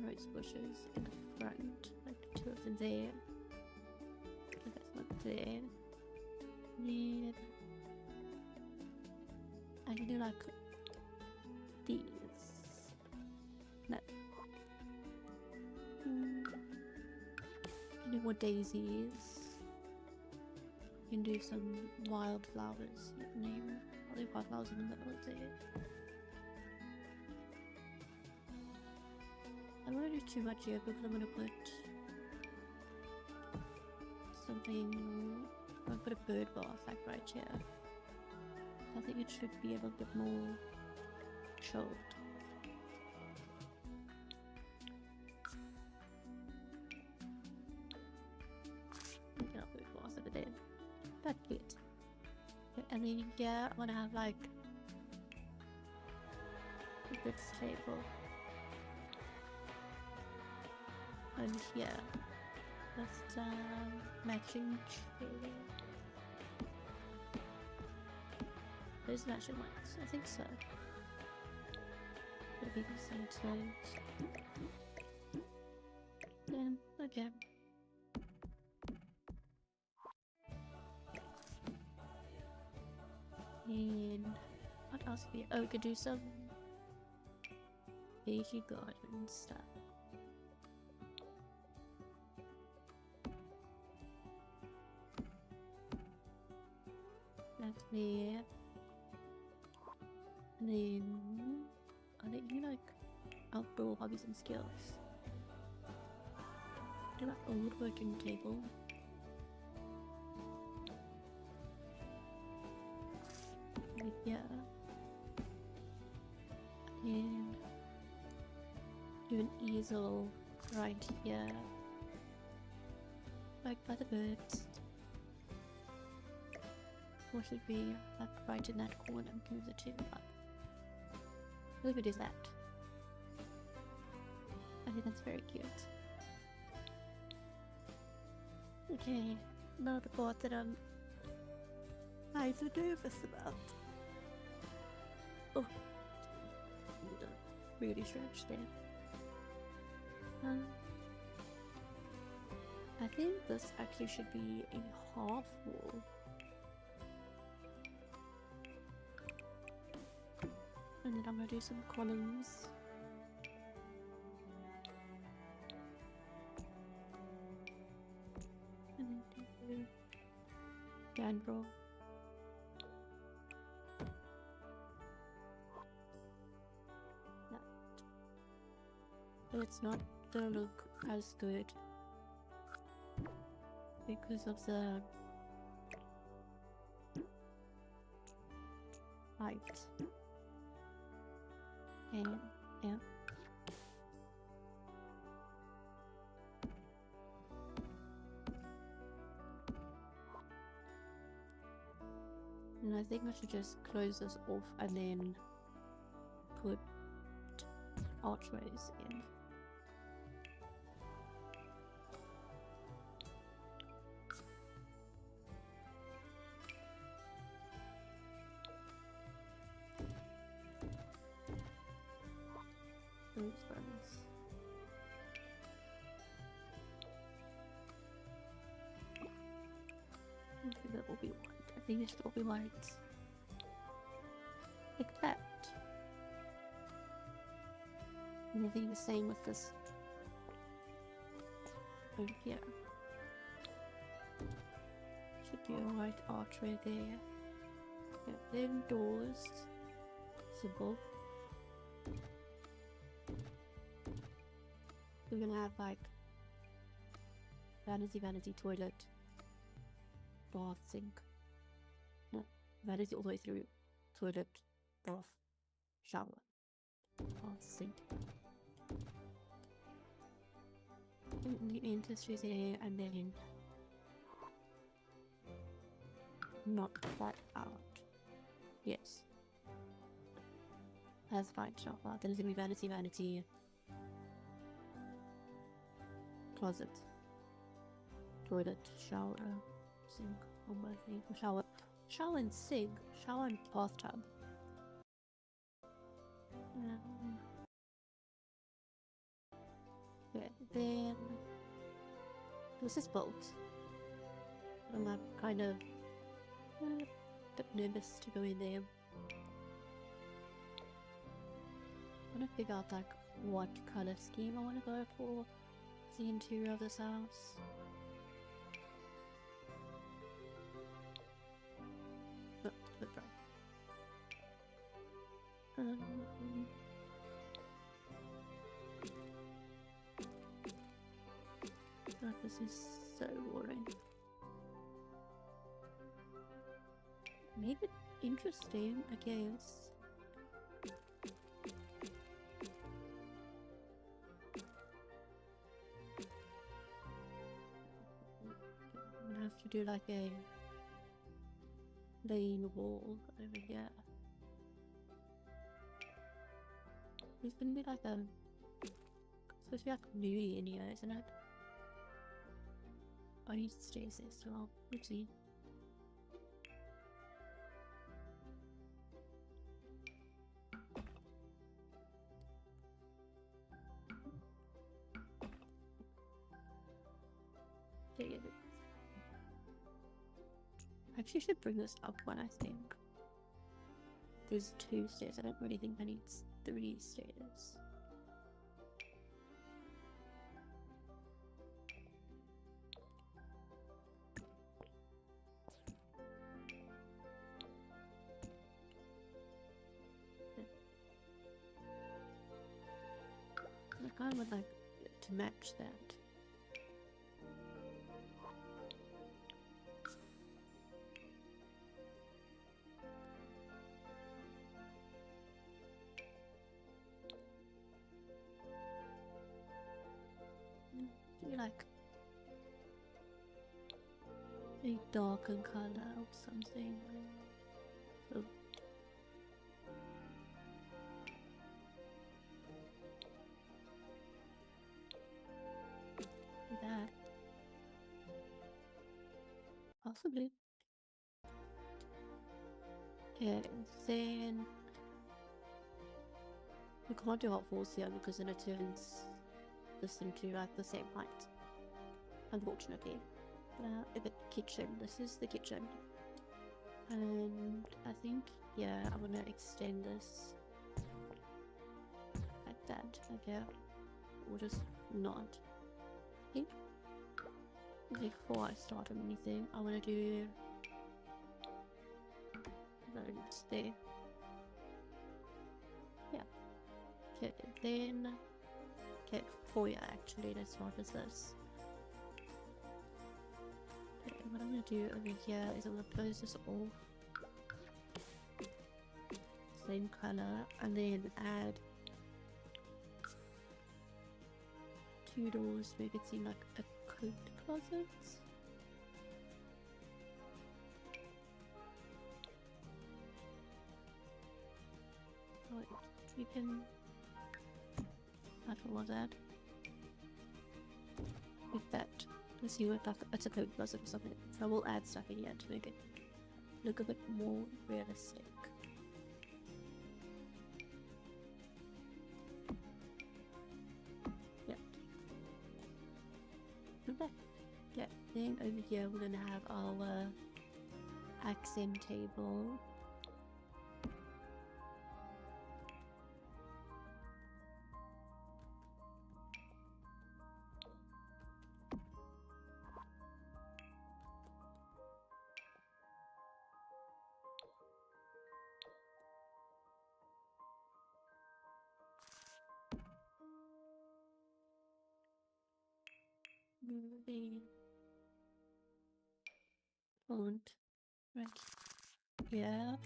rose bushes in the front, like 2 of them there. And that's one there. Then I can do like these. No. I do more daisies. You can do some wildflowers. Name all the wildflowers in the middle there. I don't want to do too much here because I'm going to put something. I'm going to put a bird bath like right here. I think it should be a little bit more chilled. I'll put a bath over there. That's it. Okay, and then here I'm going to have like this table. And here, just matching chair. Those matching ones, I think so. It'll be the same size. Yeah, okay. And what else could be? Oh, we could do some veggie garden stuff. That's there. And then I think you like outdoor hobbies and skills. Do like a woodworking table. Right here. And do an easel right here. Like by the birds. Or should be like right in that corner and move the two up. Look at that. I think that's very cute. Okay, now the part that I'm kind of nervous about. Oh, really stretched there. I think this actually should be a half wall. And then I'm gonna do some columns. And then do dandruff. No. But it's not gonna look as good because of the height. And yeah. And I think I should just close this off and then put archways in. Those ones. I think that will be white. I think this will be white. Like that. And I think the same with this over here. Should be a white archway there. Yeah, then doors. Simple. We're gonna have like vanity, toilet, bath, sink. No, vanity all the way through. Toilet, bath, shower, bath, sink. And the industry there, and then knock that out. Yes. That's fine, shower. Then it's gonna be vanity. Closet, toilet, shower, sink, shower and sink, shower and bathtub. Okay, then this is built. I'm kind of a bit nervous to go in there. I want to figure out like what color scheme I want to go for the interior of this house. Oh, that's right. God, this is so boring. Make it interesting, I guess. To do like a lane wall over here. There's gonna be like it's supposed to be like a movie in here, isn't it? I need stairs there as well. Oopsie. There it is. I actually should bring this up one, I think. There's 2 stairs. I don't really think I need 3 stairs. I kind of would like to match that. like a darker color or something. So that possibly. Okay, then we can't do hot walls here because then it turns this into like the same height, unfortunately. The kitchen, this is the kitchen, and I think, yeah, I'm gonna extend this like that, okay, or just not. I think before I start on anything, I want to do those there. Yeah. Okay, then, okay, foyer actually, let's start with this. Okay, what I'm going to do over here is I'm going to close this off. Same color, and then add 2 doors to make it seem like a coat closet. Oh, we can. I don't want that. Like that. Let's see what it's a coat closet or something. So I will add stuff in here to make it look a bit more realistic. Yeah, then over here we're gonna have our accent table. Moving font right here,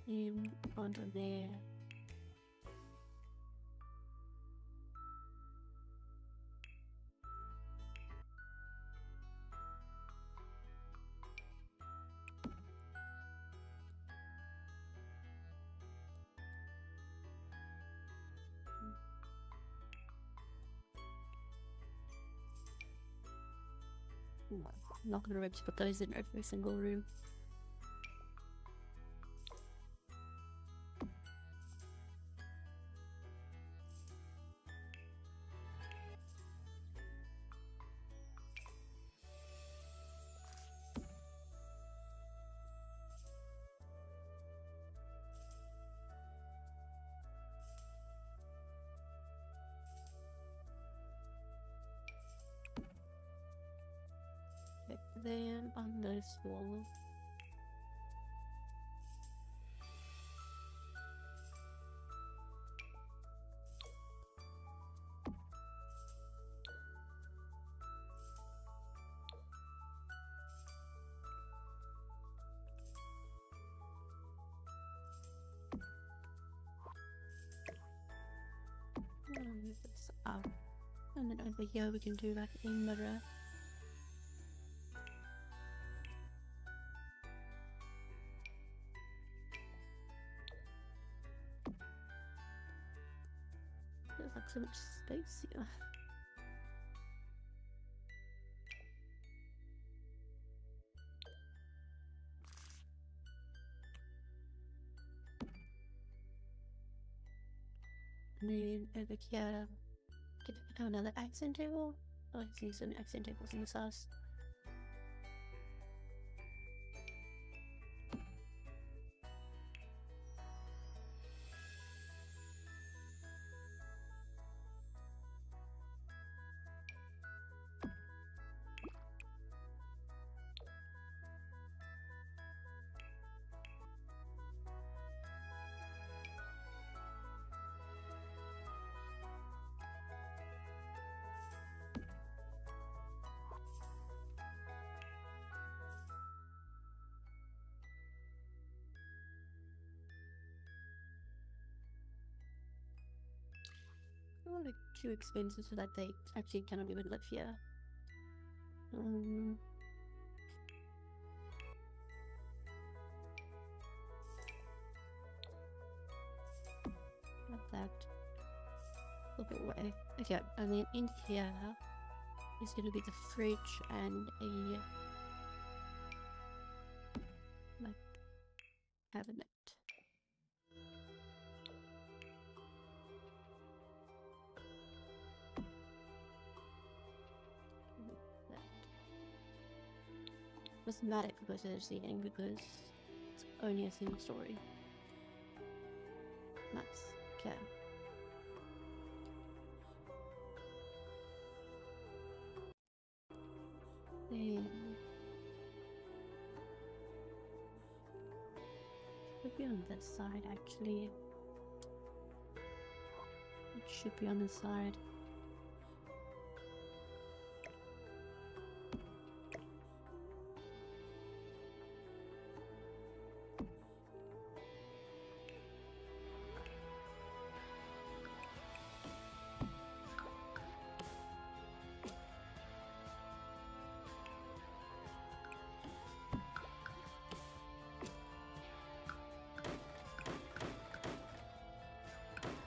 and onto there. I'm not gonna remember to put those in every single room. Okay, then on this wall, move this up, and then over here we can do like a mirror. There's like so much space here. And then over here, get another accent table. Oh, I see some accent tables in this house. like too expensive so that they actually cannot even live here. Like that. A little bit away. Okay, and then in here is going to be the fridge and a like cabinet. Doesn't matter if it goes to the ceiling because it's only a single story. Nice. Okay. Then should be on this side actually. It should be on this side.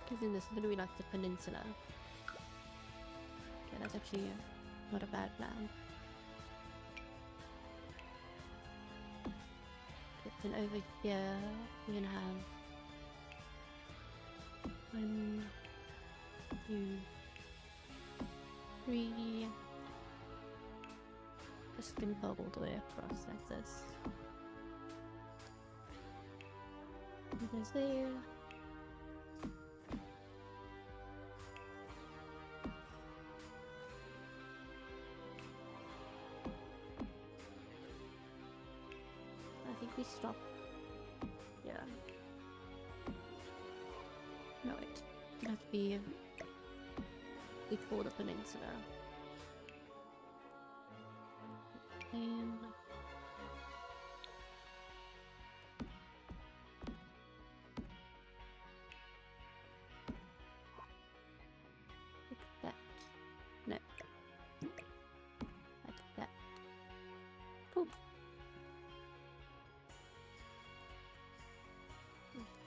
Because in this is going to be like the peninsula. Okay, that's actually not a bad plan. But then over here we're going to have 1, 2, 3. Just going to go all the way across like this. And there's there. I think we stop. Yeah. No, wait. It'd have to be before the peninsula. And like that. No. Like that. Cool.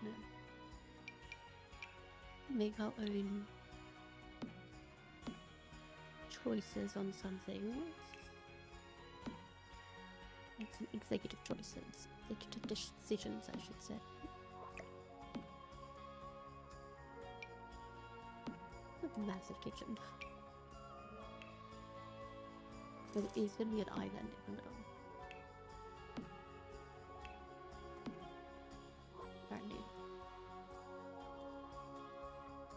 No. Make our own choices on some things. Make some executive choices. Executive decisions, I should say. A massive kitchen. But it is going to be an island in the middle. Apparently.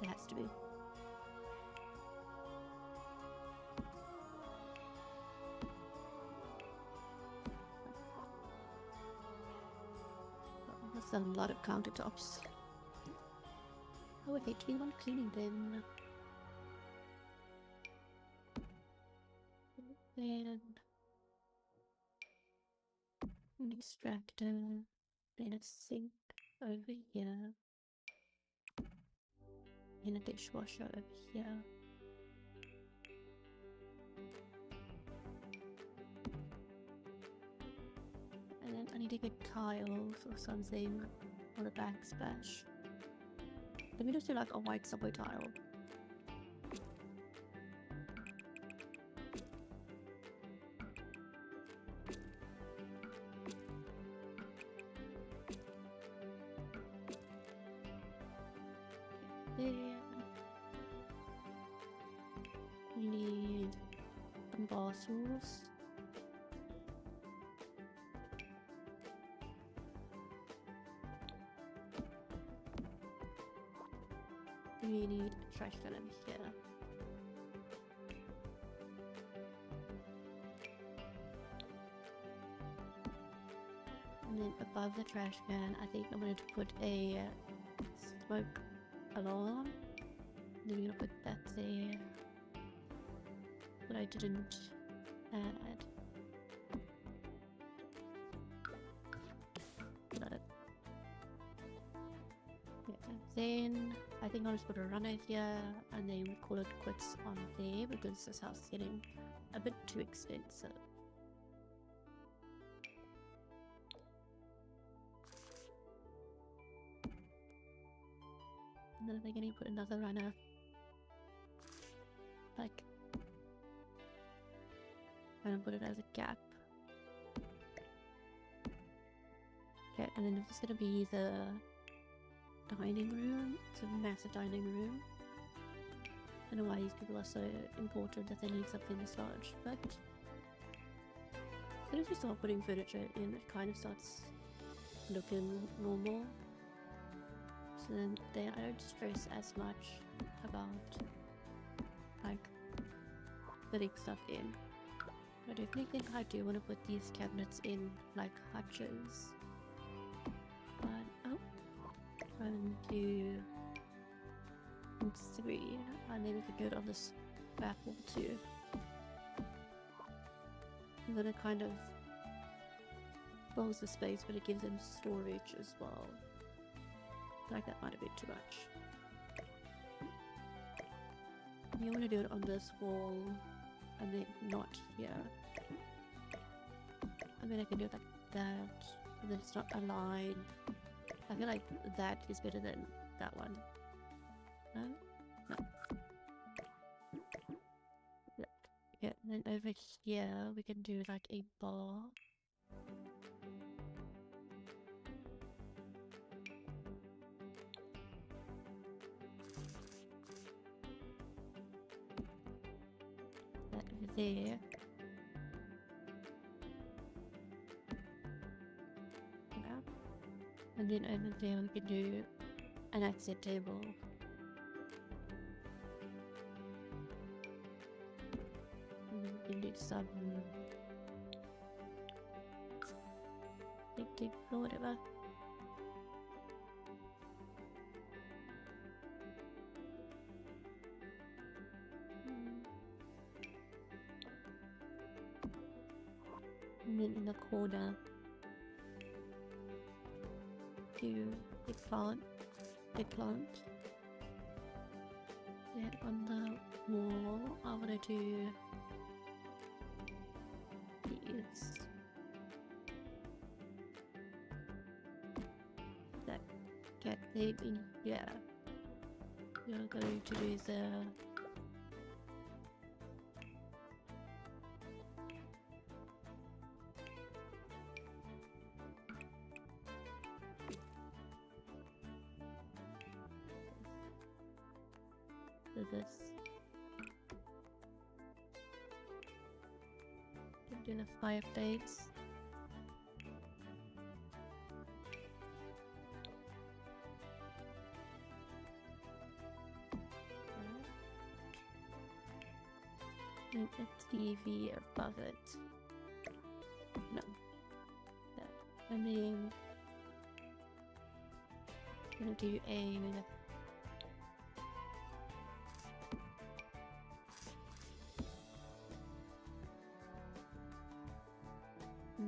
It has to be. That's a lot of countertops. Oh, okay, do we want cleaning then? And an extractor, then a sink over here, and a dishwasher over here. And then I need to get tiles or something on the backsplash. Let me just do like a white subway tile. Then we need some bottles. We need a trash can over here. And then above the trash can, I think I'm going to put a smoke alarm. And then we're going to put that there. But I didn't add. then I think I'll just put a runner here and then we call it quits on there because this house is getting a bit too expensive. And then I'm going to put another runner. Like, and put it as a gap. Okay, and then this is going to be the dining room. It's a massive dining room. I don't know why these people are so important that they need something this large, but as soon as you start putting furniture in, it kind of starts looking normal. So then I don't stress as much about like putting stuff in. I definitely think I do want to put these cabinets in like hutches. But and do 3, and then we could do it on this back wall too. And then it kind of fills the space, but it gives them storage as well. Like that might have been too much. You want to do it on this wall, and then not here. I mean, I can do it like that, and then it's not aligned. I feel like that is better than that one. No? No. Yeah, and then over here we can do like a bar. That over there. And then over there we can do an accent table. And then we can do some thinking or whatever. And then in the corner do a plant. Then on the wall I want to do these that get them in here. We are going to do the this. Do the fireplace. And a TV above it. No. That. And then I'm gonna do a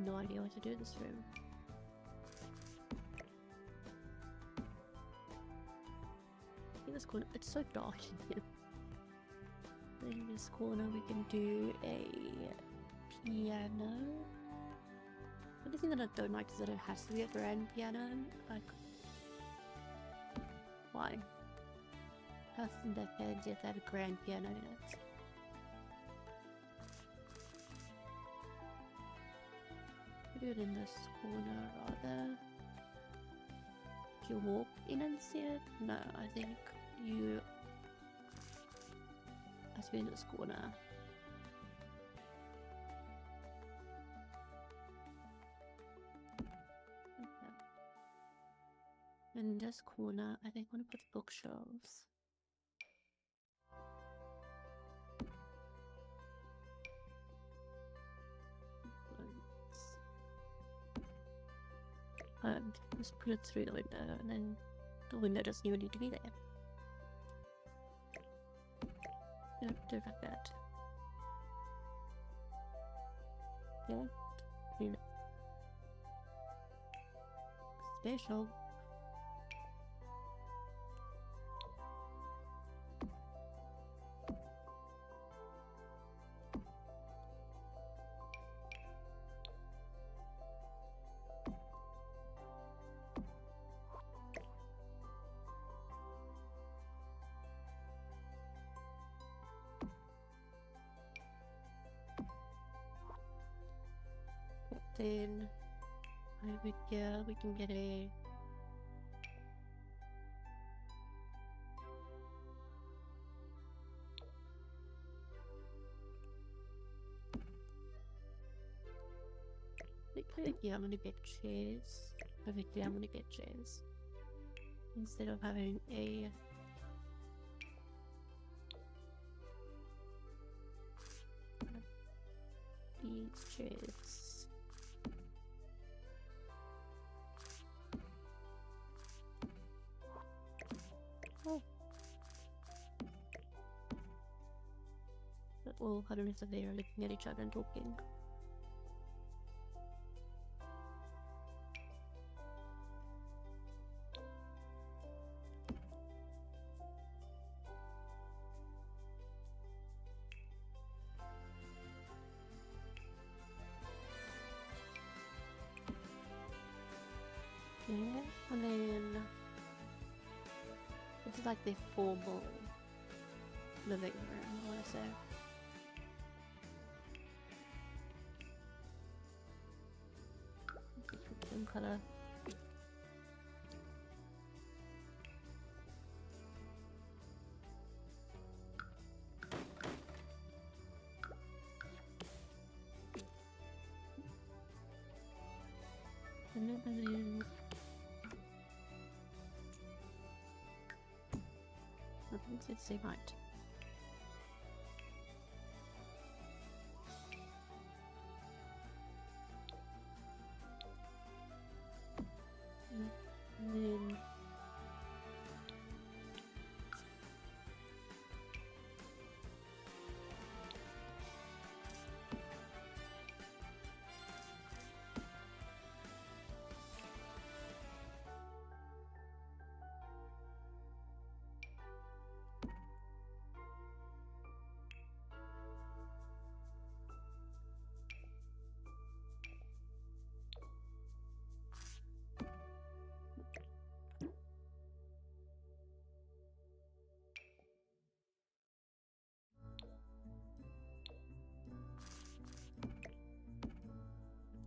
no idea what to do in this room. In this corner, it's so dark in here. In this corner, we can do a piano. The only thing that I don't like is that it has to be a grand piano. Like, why? How isn't that fancy if they have a grand piano in it? Do it in this corner rather. Do you walk in and see it? No, I think you have to be in this corner. Okay. In this corner, I think I want to put bookshelves. And just put it through the window, and then the window doesn't even need to be there. Yep, do it like that. Yeah. Yeah. Special. then over here we can get a over here I'm gonna get chairs. Over here I'm gonna get chairs. Instead of having a these chairs. Oh. But all hundreds of they are looking at each other and talking. Yeah, and then this is like the formal living room, I want to say. Same color. And then I think it's the same height. And then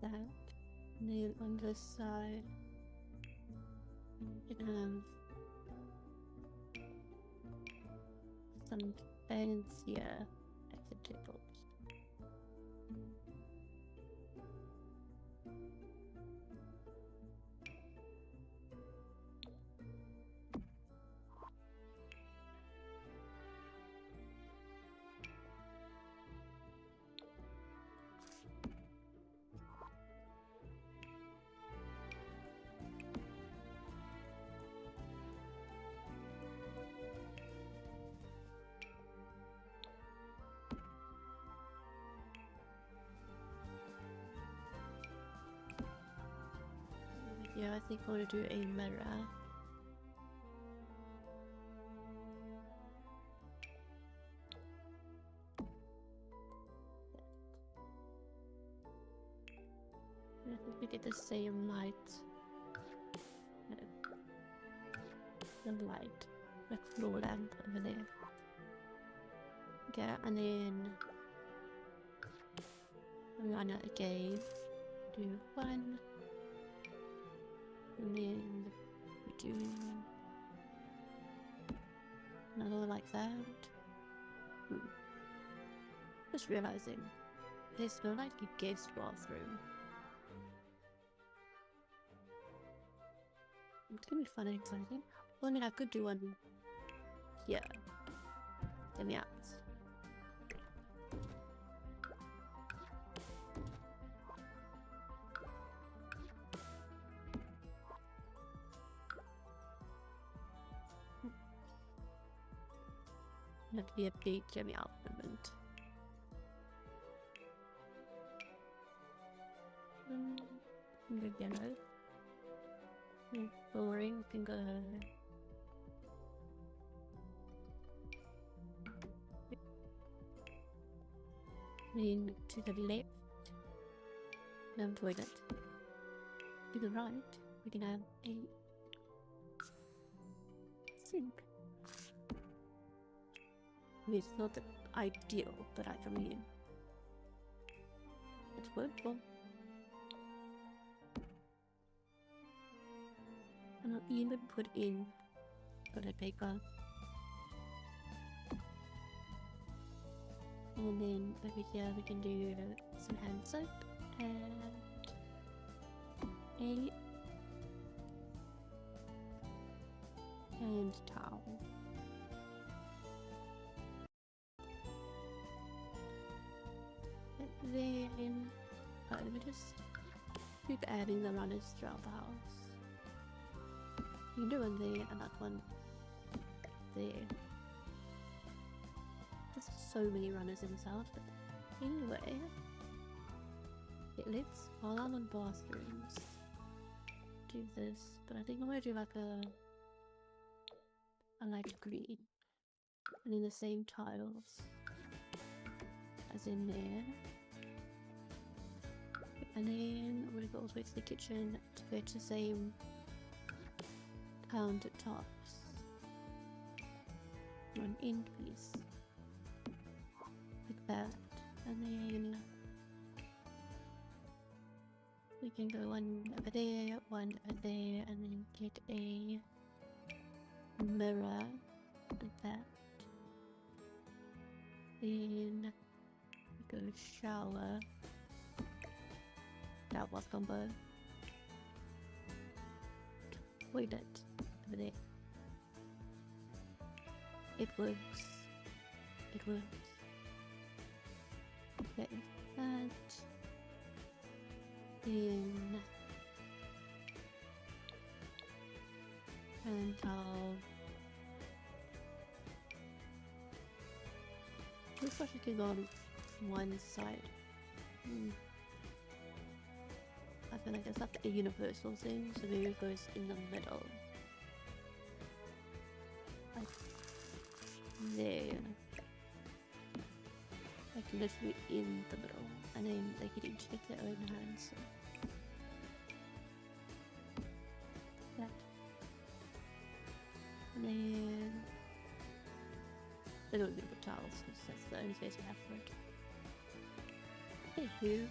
that. And then on this side, you can have some fancier exit tables. Yeah, I think I want to do a mirror. And I think we get the same light. The light. The floor lamp over there. Okay, and then we run out again. Do one. And then we do another like that. Just realizing there's no like a guest bathroom. It's gonna be fun and exciting. Well, I mean, I could do one here in the Alps. Have to be a big Jimmy Alp moment. Good yellow. Boring, can go. Then to the left, no toilet. To the right, we can have a sink. It's not ideal, but I mean, it's workable. I'll even put in toilet paper. And then over here we can do some hand soap and a hand towel. And then let me just keep adding the runners throughout the house. You can do one there and that one there. There's so many runners in this house, but anyway. Let's, while I'm on bathrooms, do this, but I think I'm gonna do like a light green, and in the same tiles as in there, and then I'm gonna go all the way to the kitchen to get the same countertops. Run in, please, like that, and then we can go one over there, one over there, and then get a mirror like that. Then we go shower. That was combo. Toilet over there. It works. It works. Okay, that. Then and towel. Looks like it can go on one side. I feel like it's like a universal thing, so maybe it goes in the middle. Like there. Like literally in the middle. And then they could each take their own hands. So. That. And then I don't need to put towels because that's the only space we have for it. Anywho.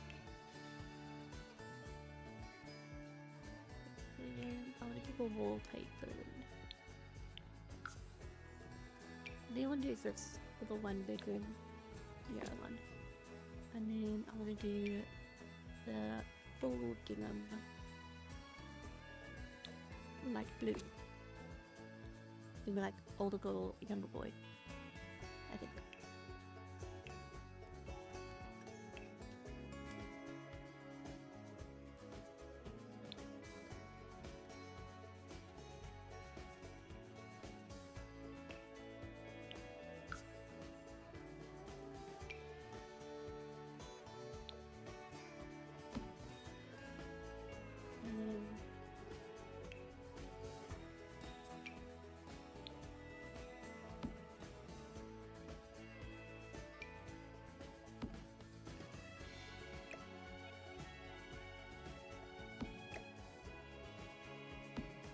And I want to keep a wallpaper in. Anyone do this for the one bedroom? Yeah, one. And then I'm gonna do the full gingham, like blue. It'll be like older girl, younger boy, I think.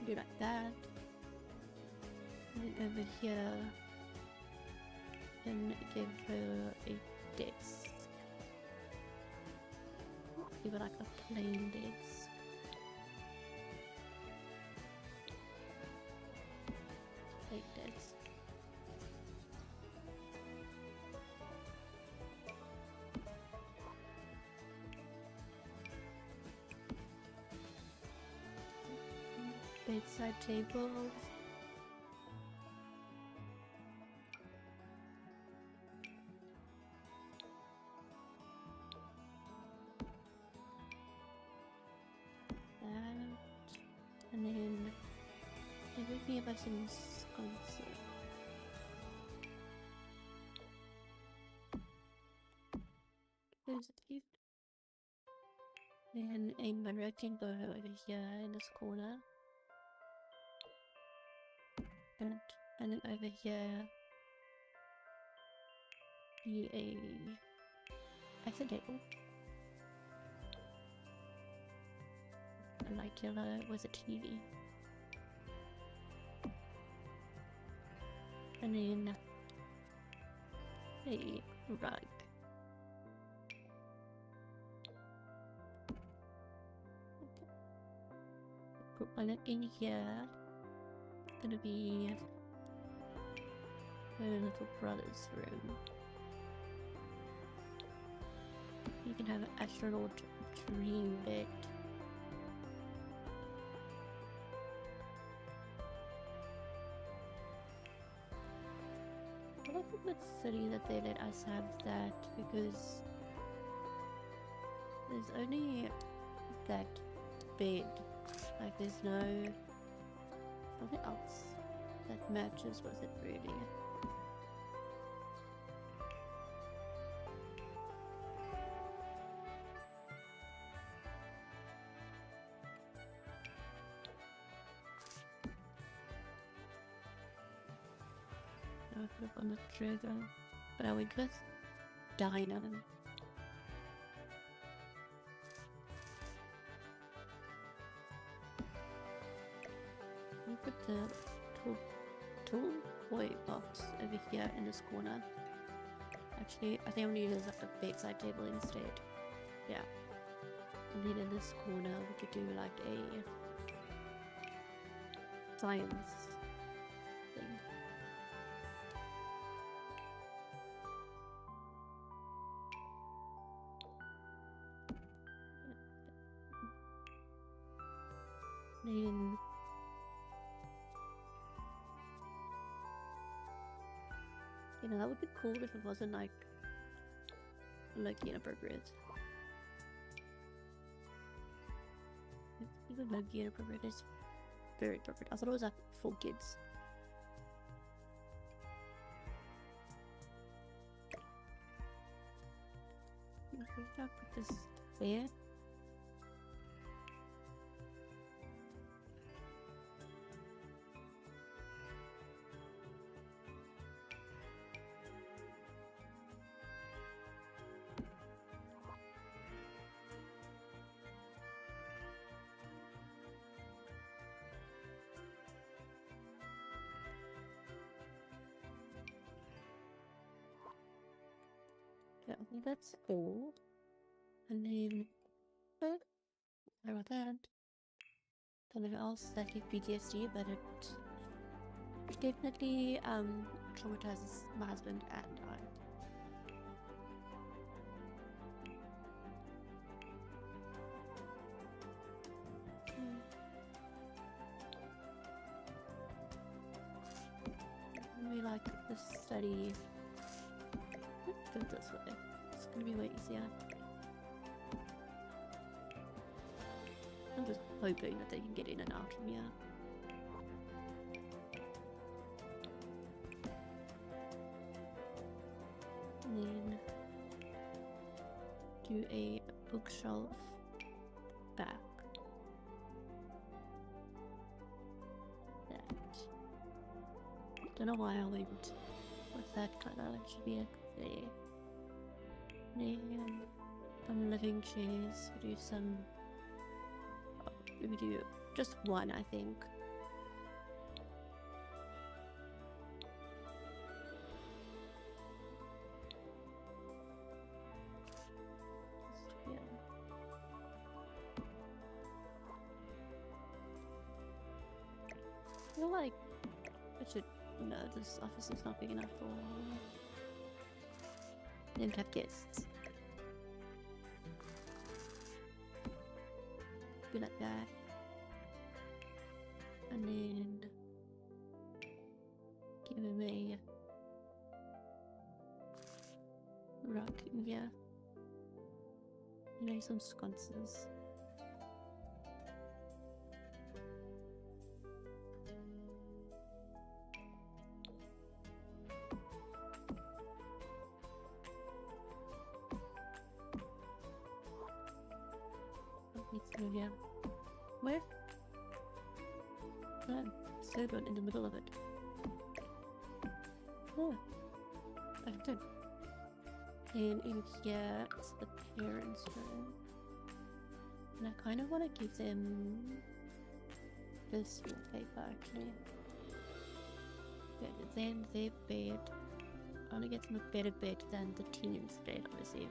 Do like that. And then over here, and give her a desk. Give her like a plain desk. Plain desk. Bedside tables. That. And then everything about some sconces. There's a cute. Then a mirror can go over here in this corner. And then over here be a exit table. A light yellow with a TV. And then a rug. Put one in here. gonna be her little brother's room. You can have an astronaut dream bed. I like a bit silly that they let us have that because there's only that bed. Like there's nothing else that matches with it really. I could have on the trigger, but I went with Dino. Put the toy box over here in this corner. Actually, I think I'm gonna use like a bedside table instead. Yeah. And then in this corner, we could do like a science thing. Then you know, that would be cool if it wasn't like inappropriate. Even low-key inappropriate is very appropriate. I thought it was like for kids. I'll put this there. Yeah, I think that's all. And then, sorry about that. Don't know what else that gave PTSD, but it definitely traumatizes my husband and I. We like the study. Do it this way. It's gonna be way easier. I'm just hoping that they can get in and out from here. And then do a bookshelf back. That. Don't know why I went with that color. It should be a there. Then some living chairs. We do some. We do just one, I think. Yeah. I feel like I should. No, this office is not big enough for them to have guests. Be like that. And then give him a rug in here. And maybe some sconces. Yeah. Where? Oh, servant in the middle of it. Oh, I did. And in here, it's the parents' room. And I kind of want to give them this wallpaper actually. But then their bed, I want to get them a better bed than the teens' bed, obviously.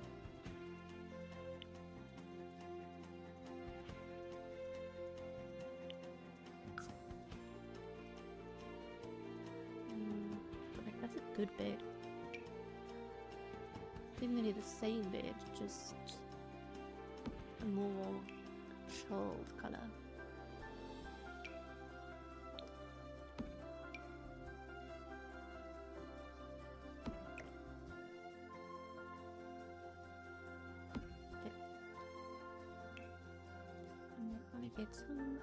That's a good bed. I think we need the same bed, just a more chilled color. Okay. And then I get some,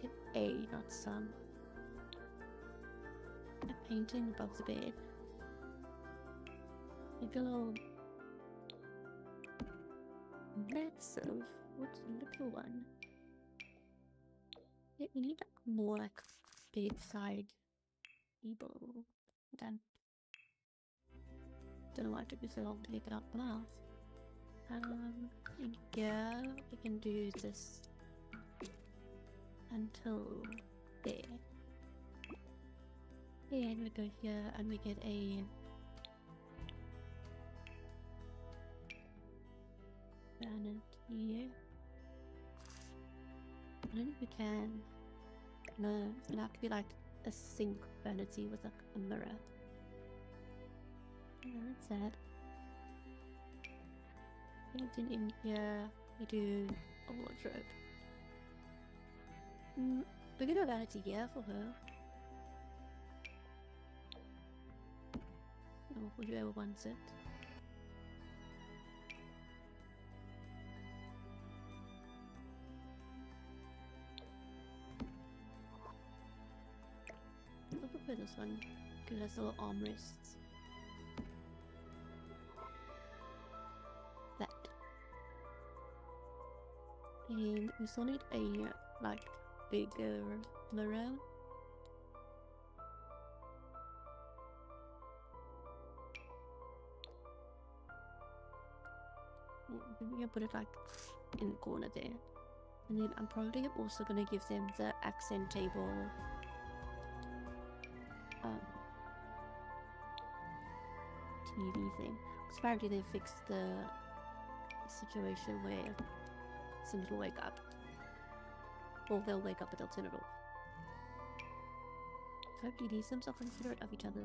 get a, not some, a painting above the bed. Maybe a little massive, what's a little one? Yeah, we need more like bedside table than. Don't know why it took me so long to get it out the mouth. Yeah, we can do this until there. And we go here and we get a vanity. I don't know if we can. No, it's gonna have to be like a sink vanity with like a mirror. Yeah, that's sad. And then in here we do a wardrobe. We could do a vanity here for her. Oh, whoever wants it. I'll prefer this one because it has little armrests. That. And we still need a like bigger mirror. We can put it like in the corner there. And then I'm probably also going to give them the accent table TV thing. Because apparently they fixed the situation where somebody will wake up. Or they'll wake up but they'll turn it off. So hopefully these sims are considerate of each other.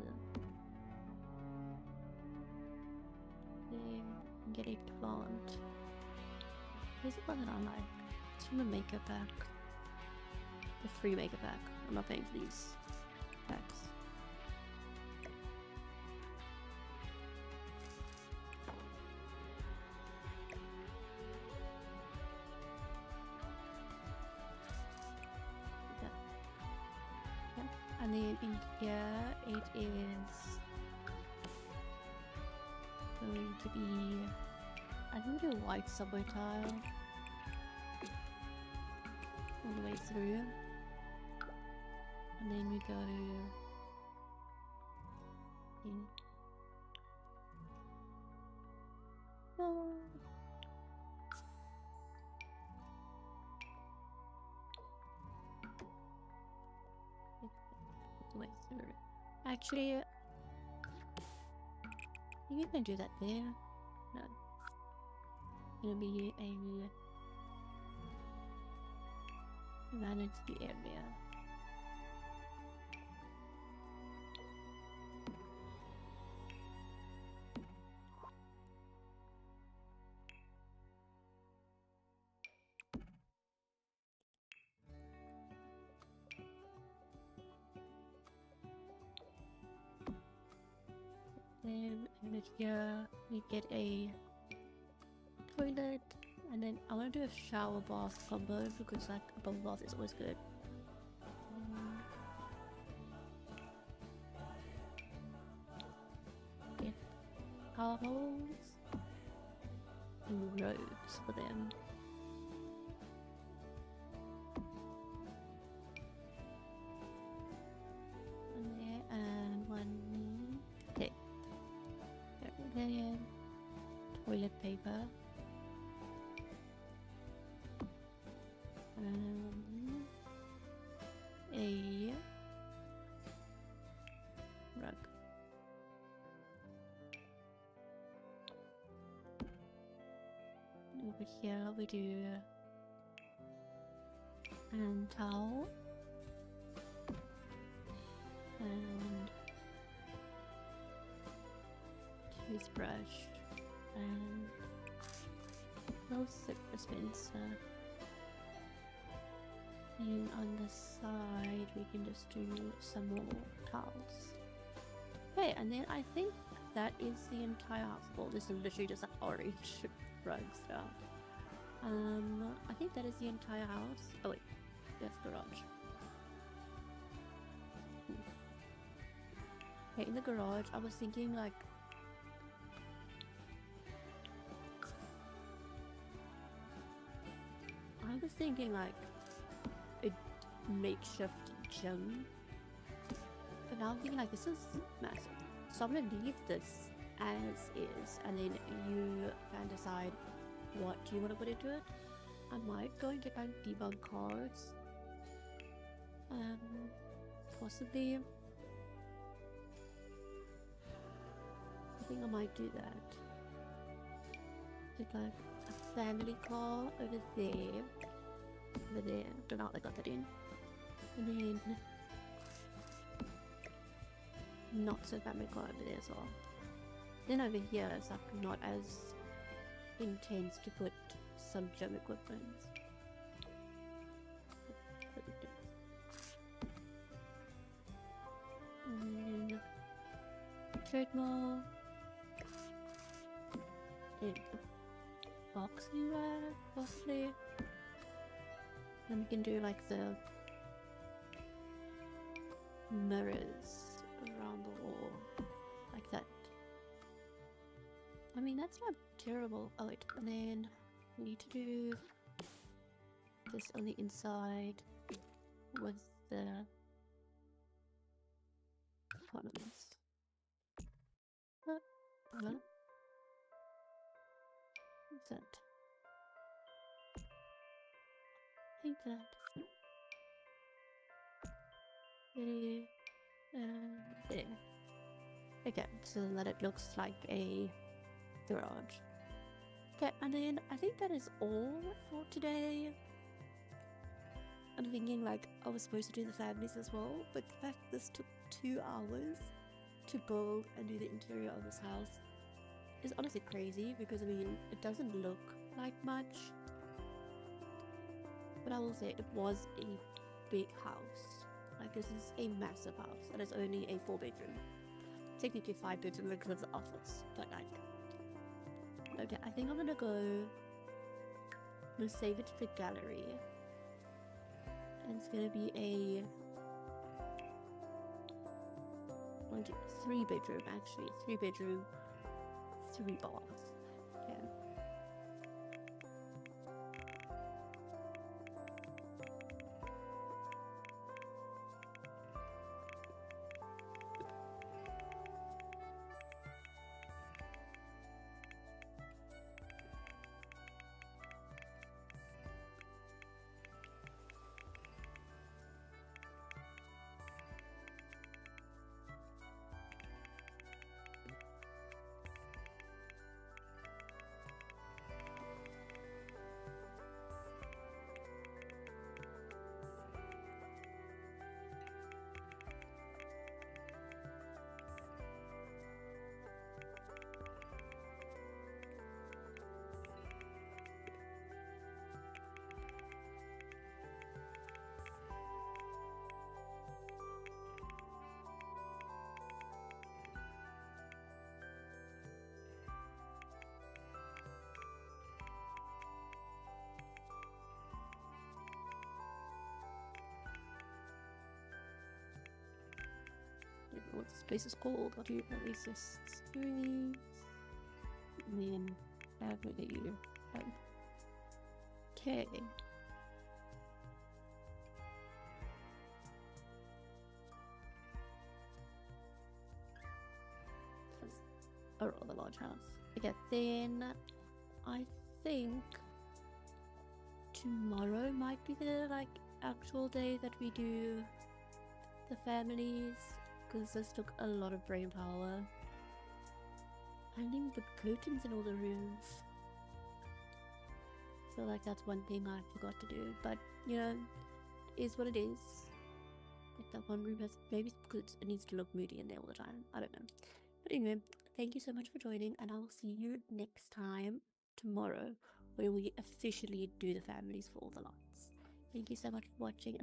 Then get a plant. Here's the one that I like. It's from the maker pack. The free maker pack. I'm not paying for these packs. And then in here it is going to be, I think, a white subway tile all the way through, and then we go in. Oh. Way through. Actually, you can do that there. No, it'll be a vanity area. Then over here we get a toilet, and then I want to do a shower bath combo because like a bubble bath is always good. Get towels and robes for them. And there, and one. Okay. Then toilet paper. A rug. Over here we do hand towel and toothbrush and little dispenser. And on the side we can just do some more towels. Okay, and then I think that is the entire house. Well, this is literally just an orange rug stuff. I think that is the entire house. Oh wait, that's the garage. Okay, in the garage, I was thinking like a makeshift gym. But now I'm thinking like this is massive. So I'm gonna leave this as is, and then you can decide what you want to put into it. I might go and get like debug cards. Possibly. I think I might do that. Get like a family car over there. Don't know how they got that in. And then not so family car over there as well. Then over here it's like not as intense to put some gym equipment. And then treadmill. And boxing rack, possibly. And we can do like the mirrors around the wall, like that. I mean, that's not terrible. Oh wait, and then we need to do this on the inside with the ornaments. What's that? I think that. There. Okay, so that it looks like a garage. Okay, and then I think that is all for today. I'm thinking like I was supposed to do the families as well, but the fact this took 2 hours to build and do the interior of this house is honestly crazy, because I mean it doesn't look like much, but I will say it was a big house. Like this is a massive house and it's only a 4-bedroom. Technically 5-bedroom because of the office, but like, okay, I think I'm gonna save it to the gallery. And it's gonna be a 3-bedroom actually. 3-bedroom, 3 baths. Yeah. I don't know what this place is called. I'll do Oasis Springs. And then Avenue. Okay. A rather large house. Okay, then I think tomorrow might be the actual day that we do the families, because this took a lot of brain power. Hanging the curtains in all the rooms. I feel like that's one thing I forgot to do, but you know, it is what it is. Like that one room has, maybe it's because it needs to look moody in there all the time. I don't know. But anyway, thank you so much for joining, and I will see you next time tomorrow when we officially do the families for all the lots. Thank you so much for watching, and I'll